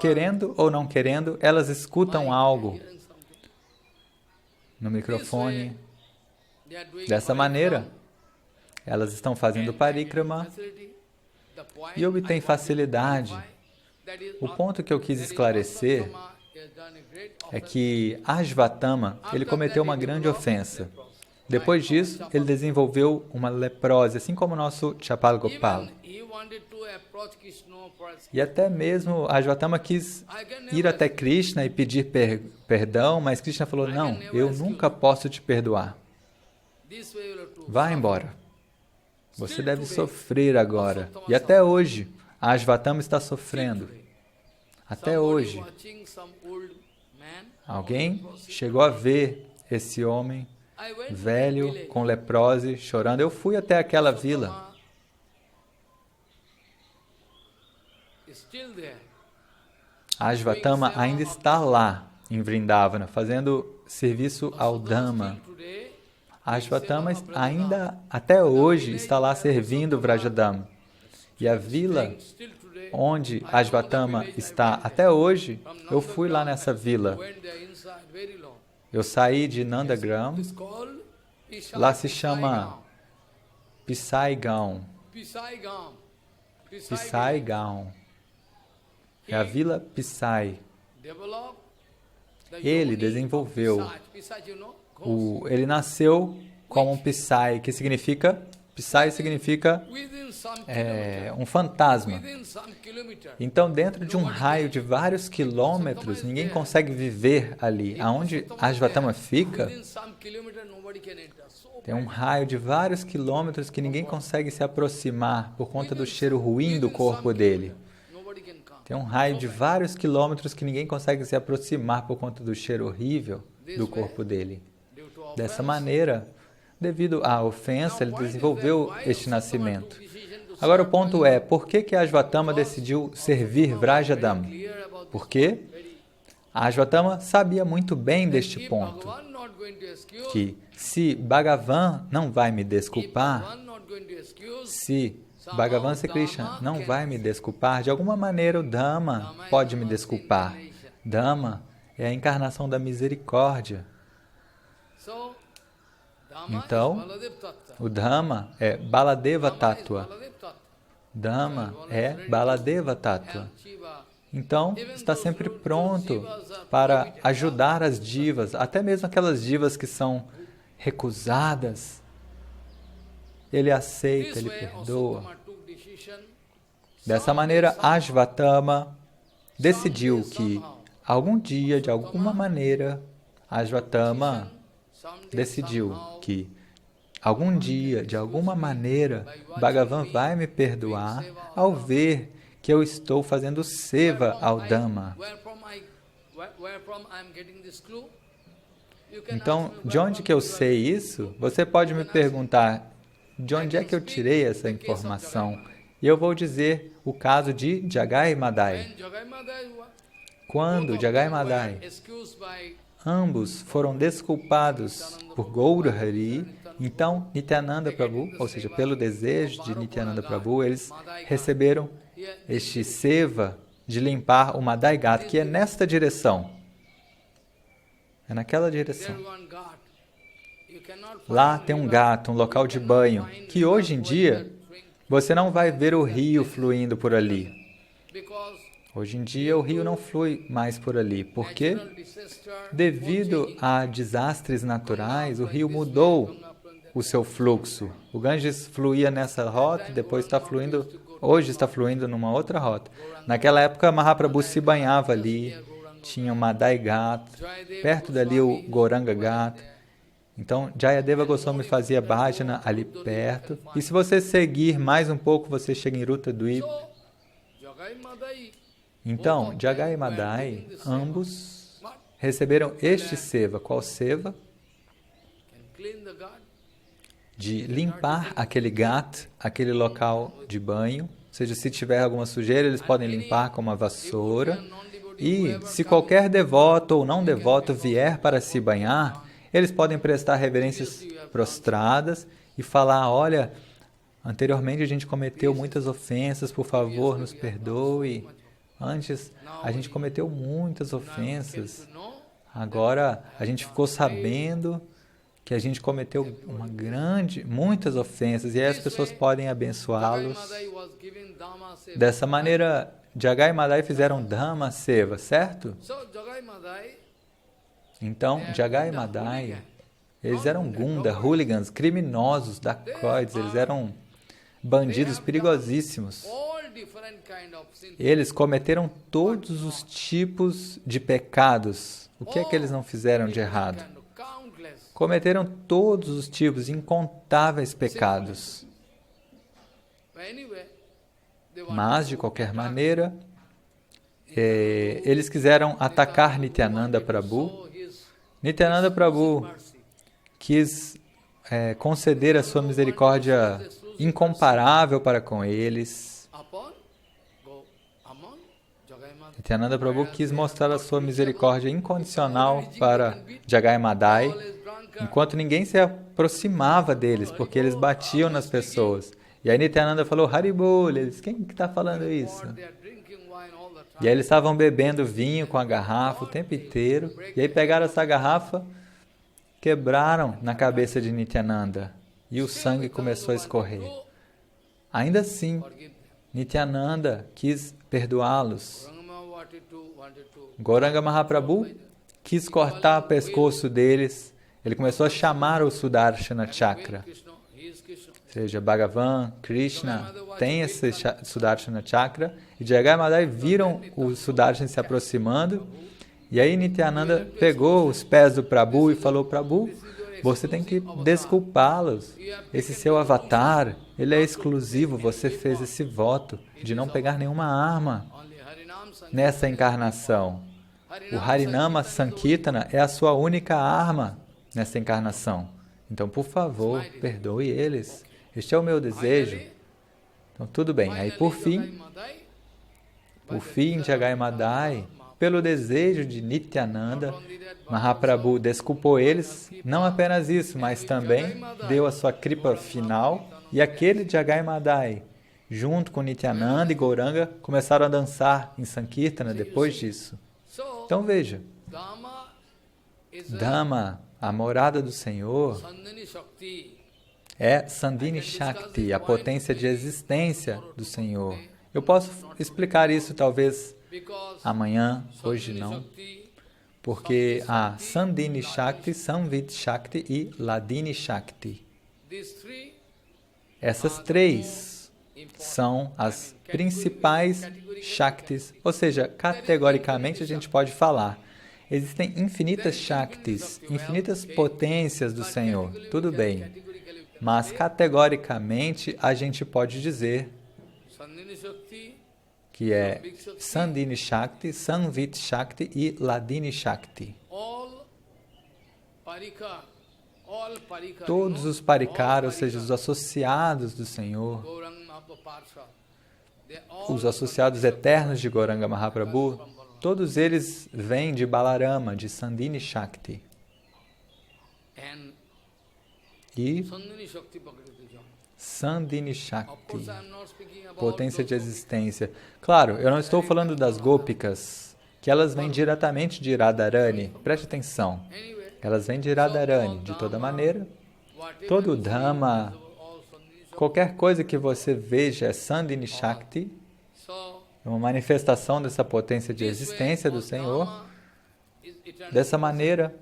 querendo ou não querendo, elas escutam algo no microfone. Dessa maneira, Elas estão fazendo parikrama e obtêm facilidade. O ponto que eu quis esclarecer é que Ashvatthama, ele cometeu uma grande ofensa. Depois disso, ele desenvolveu uma leprose, assim como o nosso Chapal Gopal. E até mesmo Ashvatthama quis ir até Krishna e pedir perdão, mas Krishna falou, não, eu nunca posso te perdoar. Vá embora. Você deve sofrer agora. E até hoje, Ashvatthama está sofrendo. Até hoje. Alguém chegou a ver esse homem velho, com leprose, chorando. Eu fui até aquela vila. Ashvatthama ainda está lá, em Vrindavana, fazendo serviço ao Dhamma. Ashvatthama ainda, até hoje, está lá servindo Vrajadama. E a vila onde Ashvatthama está até hoje, eu fui lá nessa vila. Eu saí de Nandagram, lá se chama Pisaigaon. Pisaigaon. É a vila Pisai. Ele desenvolveu, ele nasceu como um Pisai, que significa, Pisai significa um fantasma. Então, dentro de um raio de vários quilômetros, ninguém consegue viver ali. Aonde Ashvatthama fica, tem um raio de vários quilômetros que ninguém consegue se aproximar por conta do cheiro ruim do corpo dele. Tem um raio de vários quilômetros que ninguém consegue se aproximar por conta do cheiro horrível do corpo dele. Dessa maneira, devido à ofensa, ele desenvolveu este nascimento. Agora o ponto é, por que Ashvatthama decidiu servir Vrajadama? Por quê? Ashvatthama sabia muito bem deste ponto, que se Bhagavan não vai me desculpar, se Bhagavan Sri Krishna não vai me desculpar, de alguma maneira o Dhamma pode me desculpar. Dhamma é a encarnação da misericórdia. Então, o Dhamma é Baladeva Tattva. Dhamma é Baladeva Tattva. Então, está sempre pronto para ajudar as divas, até mesmo aquelas divas que são recusadas. Ele aceita, ele perdoa. Dessa maneira, Ashvatthama decidiu que algum dia, de alguma maneira, Ashvatthama decidiu que algum dia, de alguma maneira, Bhagavan vai me perdoar ao ver que eu estou fazendo seva ao Dhamma. Então, de onde que eu sei isso? Você pode me perguntar, de onde é que eu tirei essa informação? E eu vou dizer o caso de Jagai Madai. Quando Jagai Madai, ambos foram desculpados por Gaurahari, então Nityananda Prabhu, ou seja, pelo desejo de Nityananda Prabhu, eles receberam este seva de limpar o Madai Ghat, que é nesta direção. É naquela direção. Lá tem um gato, um local de banho, que hoje em dia você não vai ver o rio fluindo por ali. Hoje em dia o rio não flui mais por ali. Por quê? Devido a desastres naturais, o rio mudou o seu fluxo. O Ganges fluía nessa rota, depois está fluindo, hoje está fluindo numa outra rota. Naquela época, Mahaprabhu se banhava ali, tinha o Madai Ghat, perto dali o Gauranga Ghat. Então, Jayadeva Goswami fazia bhajana ali perto. E se você seguir mais um pouco, você chega em Ruta Dvip. Então, Jagai e Madai, ambos receberam este seva. Qual seva? De limpar aquele ghat, aquele local de banho. Ou seja, se tiver alguma sujeira, eles podem limpar com uma vassoura. E se qualquer devoto ou não devoto vier para se banhar, eles podem prestar reverências prostradas e falar, olha, anteriormente a gente cometeu muitas ofensas, por favor, nos perdoe. Antes, a gente cometeu muitas ofensas. Agora, a gente ficou sabendo que a gente cometeu muitas ofensas, e aí as pessoas podem abençoá-los. Dessa maneira, Jagai e Madai fizeram Dhamma Seva, certo? Então, Jagai e Madai, eles eram gunda, hooligans, criminosos, dacoides, eles eram bandidos perigosíssimos. Eles cometeram todos os tipos de pecados. O que é que eles não fizeram de errado? Cometeram todos os tipos, incontáveis pecados. Mas, de qualquer maneira, eles quiseram atacar Nityananda Prabhu. Nityananda Prabhu quis conceder a sua misericórdia incomparável para com eles. Nityananda Prabhu quis mostrar a sua misericórdia incondicional para Jagai Madai, enquanto ninguém se aproximava deles, porque eles batiam nas pessoas. E aí Nityananda falou, Haribol, eles, quem que está falando isso? E aí eles estavam bebendo vinho com a garrafa o tempo inteiro, e aí pegaram essa garrafa, quebraram na cabeça de Nityananda, e o sangue começou a escorrer. Ainda assim, Nityananda quis perdoá-los. Gauranga Mahaprabhu quis cortar o pescoço deles. Ele começou a chamar o Sudarshana Chakra. Ou seja, Bhagavan, Krishna tem esse Sudarshana Chakra. E Jagai e Madai viram o Sudarshana se aproximando. E aí Nityananda pegou os pés do Prabhu e falou, Prabhu, você tem que desculpá-los. Esse seu avatar, ele é exclusivo. Você fez esse voto de não pegar nenhuma arma nessa encarnação. O Harinama Sankirtana é a sua única arma nessa encarnação. Então, por favor, perdoe eles. Este é o meu desejo. Então, tudo bem. Aí, por fim, Jagai Madai, pelo desejo de Nityananda, Mahaprabhu desculpou eles. Não apenas isso, mas também deu a sua kripa final. E aquele Jagai Madai, junto com Nityananda e Gauranga, começaram a dançar em Sankirtana depois disso. Então veja, Dhamma, a morada do Senhor, é Sandhini Shakti, a potência de existência do Senhor. Eu posso explicar isso talvez amanhã, hoje não, porque há Sandhini Shakti, Samvit Shakti e Ladini Shakti. Essas três são as principais Shaktis, ou seja, categoricamente a gente pode falar. Existem infinitas Shaktis, infinitas potências do Senhor, tudo bem. Mas categoricamente a gente pode dizer que é Sandhini Shakti, Samvit Shakti e Ladini Shakti. Todos os parikara, ou seja, os associados do Senhor, os associados eternos de Gauranga Mahaprabhu, todos eles vêm de Balarama, de Sandhini Shakti. E Sandhini Shakti, potência de existência. Claro, eu não estou falando das Gopikas, que elas vêm diretamente de Radharani. Preste atenção. Elas vêm de Radharani. De toda maneira, todo o Dhamma, qualquer coisa que você veja é Sandhini Shakti, é uma manifestação dessa potência de existência do Senhor. Dessa maneira,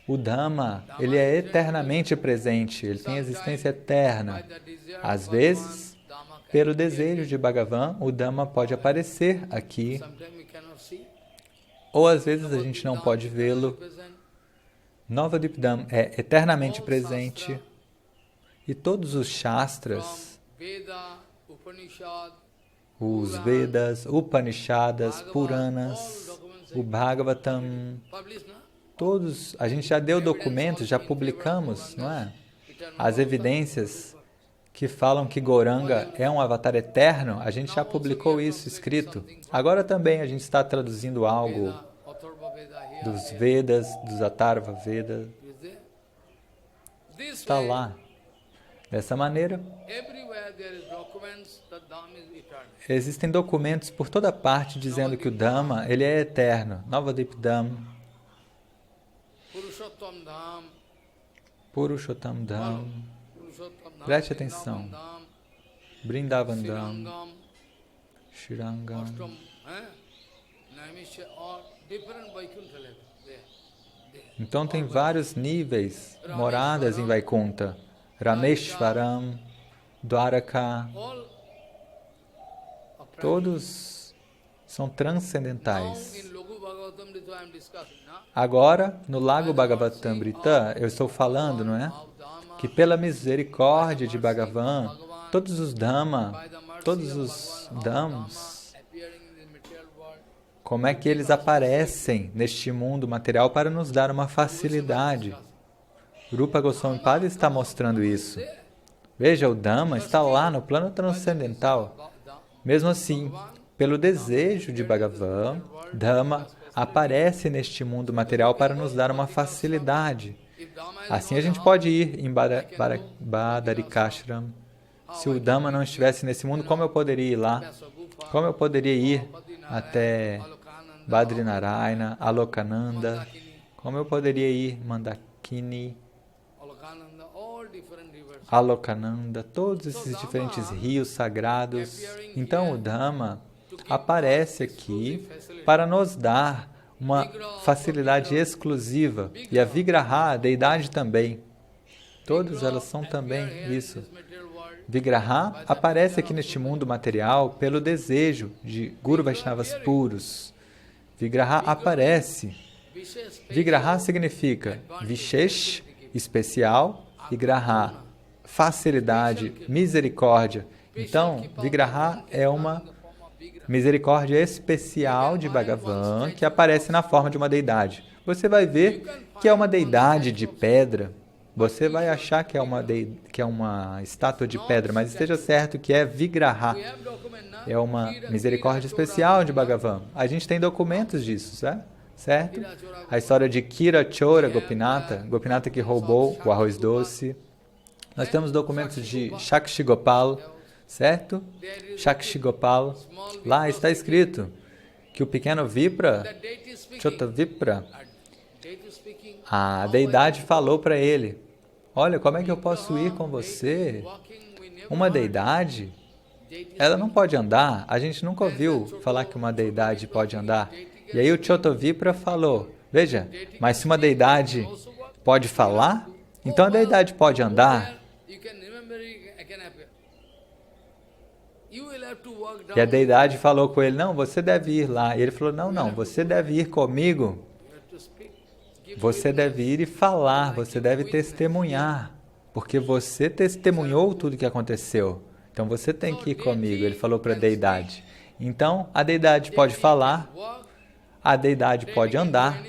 o Dhamma, ele é eternamente presente, ele tem existência eterna. Às vezes, pelo desejo de Bhagavan, o Dhamma pode aparecer aqui, ou às vezes a gente não pode vê-lo. Navadvipdam é eternamente presente, e todos os Shastras, os Vedas, Upanishadas, Puranas, o Bhagavatam, todos, a gente já deu documentos, já publicamos, não é? As evidências que falam que Gauranga é um avatar eterno, a gente já publicou isso escrito. Agora também a gente está traduzindo algo dos Vedas, dos Atharva Vedas. Está lá. Dessa maneira, existem documentos por toda parte dizendo que o Dhamma, ele é eterno. Navadvipdam, Purushottam Dham. Preste atenção. Vrindavan Dham, Shirangam. Então tem vários níveis, moradas em Vaikunta. Rameshwaram, Dwaraka, todos são transcendentais. Agora, no Lago Bhagavatamrita, eu estou falando, não é? Que pela misericórdia de Bhagavan, todos os Dhammas, como é que eles aparecem neste mundo material para nos dar uma facilidade. Rupa Goswami Pada está mostrando isso. Veja, o Dhamma está lá no plano transcendental. Mesmo assim, pelo desejo de Bhagavan, Dhamma aparece neste mundo material para nos dar uma facilidade. Assim a gente pode ir em Badarikashram. Se o Dhamma não estivesse nesse mundo, como eu poderia ir lá? Como eu poderia ir até Badrinarayana, Alokananda? Como eu poderia ir Mandakini, Alokananda, todos esses diferentes rios sagrados? Então o Dhamma aparece aqui para nos dar uma facilidade exclusiva. E a Vigraha, a deidade também. Todas elas são também isso. Vigraha aparece aqui neste mundo material pelo desejo de Guru Vaishnavas puros. Vigraha aparece. Vigraha significa Vishesh, especial, e Graha, facilidade, misericórdia. Então, Vigraha é uma misericórdia especial de Bhagavan que aparece na forma de uma deidade. Você vai ver que é uma deidade de pedra. Você vai achar que é uma estátua de pedra, mas esteja certo que é Vigraha. É uma misericórdia especial de Bhagavan. A gente tem documentos disso, certo? A história de Kira Chora Gopinata, Gopinata que roubou o arroz doce. Nós temos documentos de Shakshi Gopal, certo? Shakshi Gopal. Lá está escrito que o pequeno Vipra, Chota Vipra, a deidade falou para ele: olha, como é que eu posso ir com você? Uma deidade, ela não pode andar. A gente nunca ouviu falar que uma deidade pode andar. E aí o Chotovipra falou: veja, mas se uma deidade pode falar, então a deidade pode andar. E a deidade falou com ele: não, você deve ir lá. E ele falou: não, você deve ir comigo. Você deve ir e falar, você deve testemunhar, porque você testemunhou tudo o que aconteceu. Então você tem que ir comigo. Ele falou para a deidade. Então a deidade pode falar, a deidade pode andar,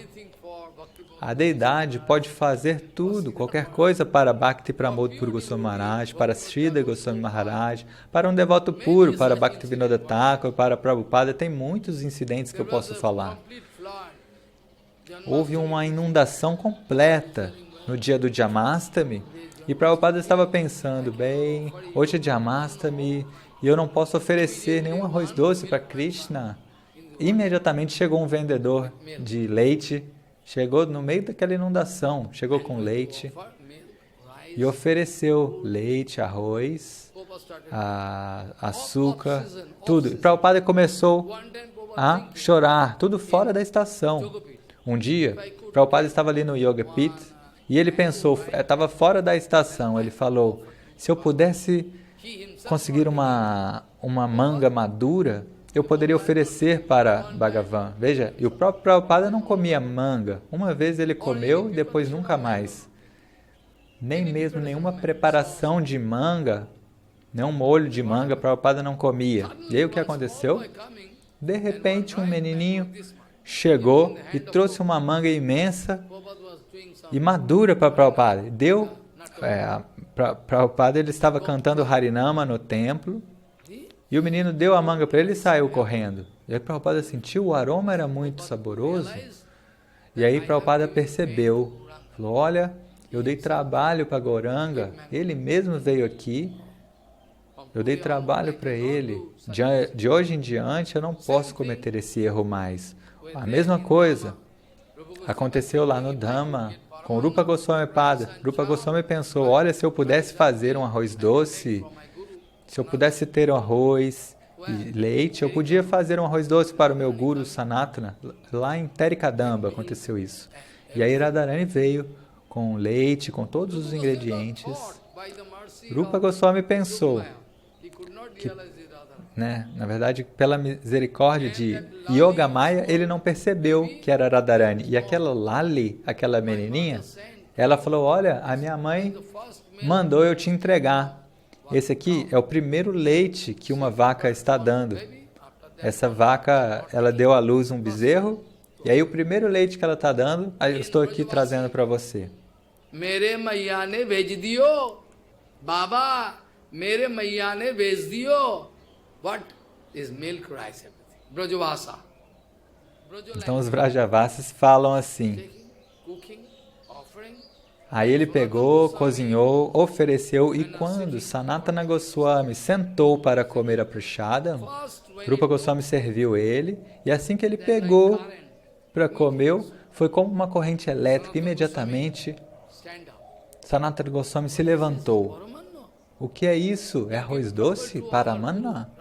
a deidade pode fazer tudo, qualquer coisa para Bhakti Pramod Puro Goswami Maharaj, para Sridhar Goswami Maharaj, para um devoto puro, para Bhaktivinoda Thakur, para Prabhupada. Tem muitos incidentes que eu posso falar. Houve uma inundação completa no dia do Jamastami e Prabhupada estava pensando: bem, hoje é Jamastami e eu não posso oferecer nenhum arroz doce para Krishna. Imediatamente chegou um vendedor de leite, chegou no meio daquela inundação, chegou com leite e ofereceu leite, arroz, açúcar, tudo. E Prabhupada começou a chorar, tudo fora da estação. Um dia, Prabhupada estava ali no Yoga Pit e ele pensou, estava fora da estação, ele falou: se eu pudesse conseguir uma manga madura, eu poderia oferecer para Bhagavan. Veja, e o próprio Prabhupada não comia manga. Uma vez ele comeu e depois nunca mais. Nem mesmo nenhuma preparação de manga, nenhum molho de manga, Prabhupada não comia. E aí o que aconteceu? De repente um menininho chegou e trouxe uma manga imensa e madura para Prabhupada. Prabhupada ele estava cantando Harinama no templo e o menino deu a manga para ele e saiu correndo. E aí Prabhupada sentiu, o aroma era muito saboroso. E aí Prabhupada percebeu, falou: olha, eu dei trabalho para Gauranga, ele mesmo veio aqui, eu dei trabalho para ele. De hoje em diante eu não posso cometer esse erro mais. A mesma coisa aconteceu lá no Dhamma, com Rupa Goswami Pada. Rupa Goswami pensou, olha, se eu pudesse fazer um arroz doce, se eu pudesse ter um arroz e leite, eu podia fazer um arroz doce para o meu guru Sanatana. Lá em Terikadamba aconteceu isso. E aí Radharani veio com leite, com todos os ingredientes. Rupa Goswami pensou que, na verdade, pela misericórdia de Yogamaya, ele não percebeu que era Radharani. E aquela Lali, aquela menininha, ela falou, olha, a minha mãe mandou eu te entregar. Esse aqui é o primeiro leite que uma vaca está dando. Essa vaca, ela deu à luz um bezerro, e aí o primeiro leite que ela está dando, eu estou aqui trazendo para você. Mere maiya ne bej diyo, Baba, mere maiya ne bej diyo. What is milk, rice, everything? Brajavasa. Então os Vrajavasis falam assim. Aí ele pegou, cozinhou, ofereceu, e quando Sanatana Goswami sentou para comer a prashadam, Rupa Goswami serviu ele, e assim que ele pegou para comer, foi como uma corrente elétrica. Imediatamente, Sanatana Goswami se levantou. O que é isso? É arroz doce? Paramanna?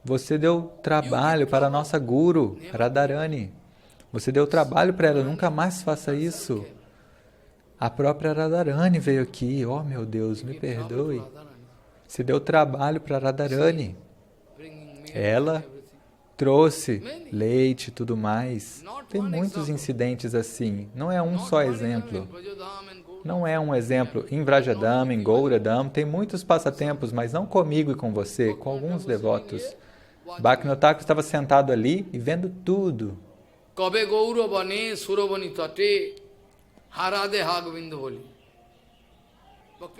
Você deu trabalho para a nossa guru, Radharani. Você deu trabalho para ela, nunca mais faça isso. A própria Radharani veio aqui. Oh, meu Deus, me perdoe. Você deu trabalho para Radharani. Ela trouxe leite e tudo mais. Tem muitos incidentes assim. Não é um só exemplo. Não é um exemplo. Em Vrajadam, em Gauradam, tem muitos passatempos, mas não comigo e com você, com alguns devotos. Bhaktivinoda Thakur estava sentado ali e vendo tudo. Kabe Gauravane Suravani Tate Harade Hagvinda Boli.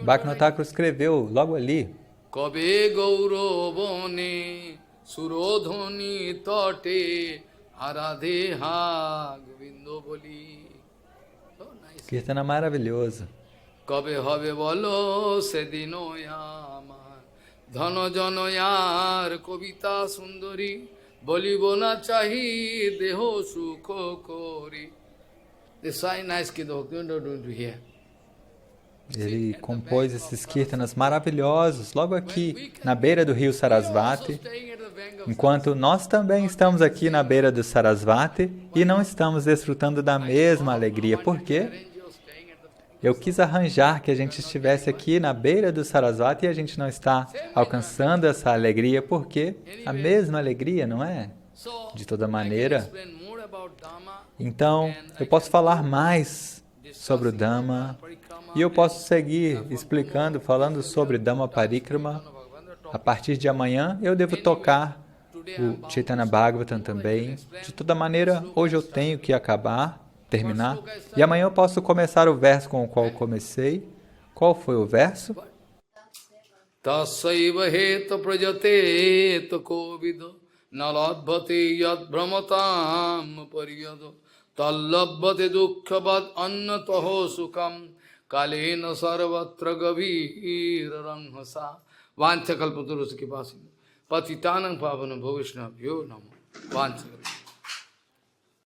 Bhaktivinoda Thakur escreveu logo ali. Kabe Gauravane Surodhani Tate Harade Hagvinda Boli. Kirtana maravilhoso. Kabe habe bolo sedino yama dhano jano yar kavita sundari bolibo na chahi deho sukho kori. This is so nice kid of doing to hear. Ele compôs esses kirtanas maravilhosos logo aqui na beira do rio Sarasvati, enquanto nós também estamos aqui na beira do Sarasvati e não estamos desfrutando da mesma alegria. Por quê? Eu quis arranjar que a gente estivesse aqui na beira do Sarasvati e a gente não está alcançando essa alegria. Por quê? A mesma alegria, não é? De toda maneira. Então, eu posso falar mais sobre o Dhamma e eu posso seguir explicando, falando sobre Dhamma Parikrama. A partir de amanhã, eu devo tocar o Chaitanya Bhagavatam também. De toda maneira, hoje eu tenho que terminar. E amanhã eu posso começar o verso com o qual comecei. Qual foi o verso? Tasaiva heta prajate kovido naladbhate yad brahmatam pariyado tallabhate dukkhabad annataho sukham kalena sarvatra gavira ranghasa vanchakalpaturus kipasina patitanam pavana bhavishnabhyo namo vanchakalpaturus.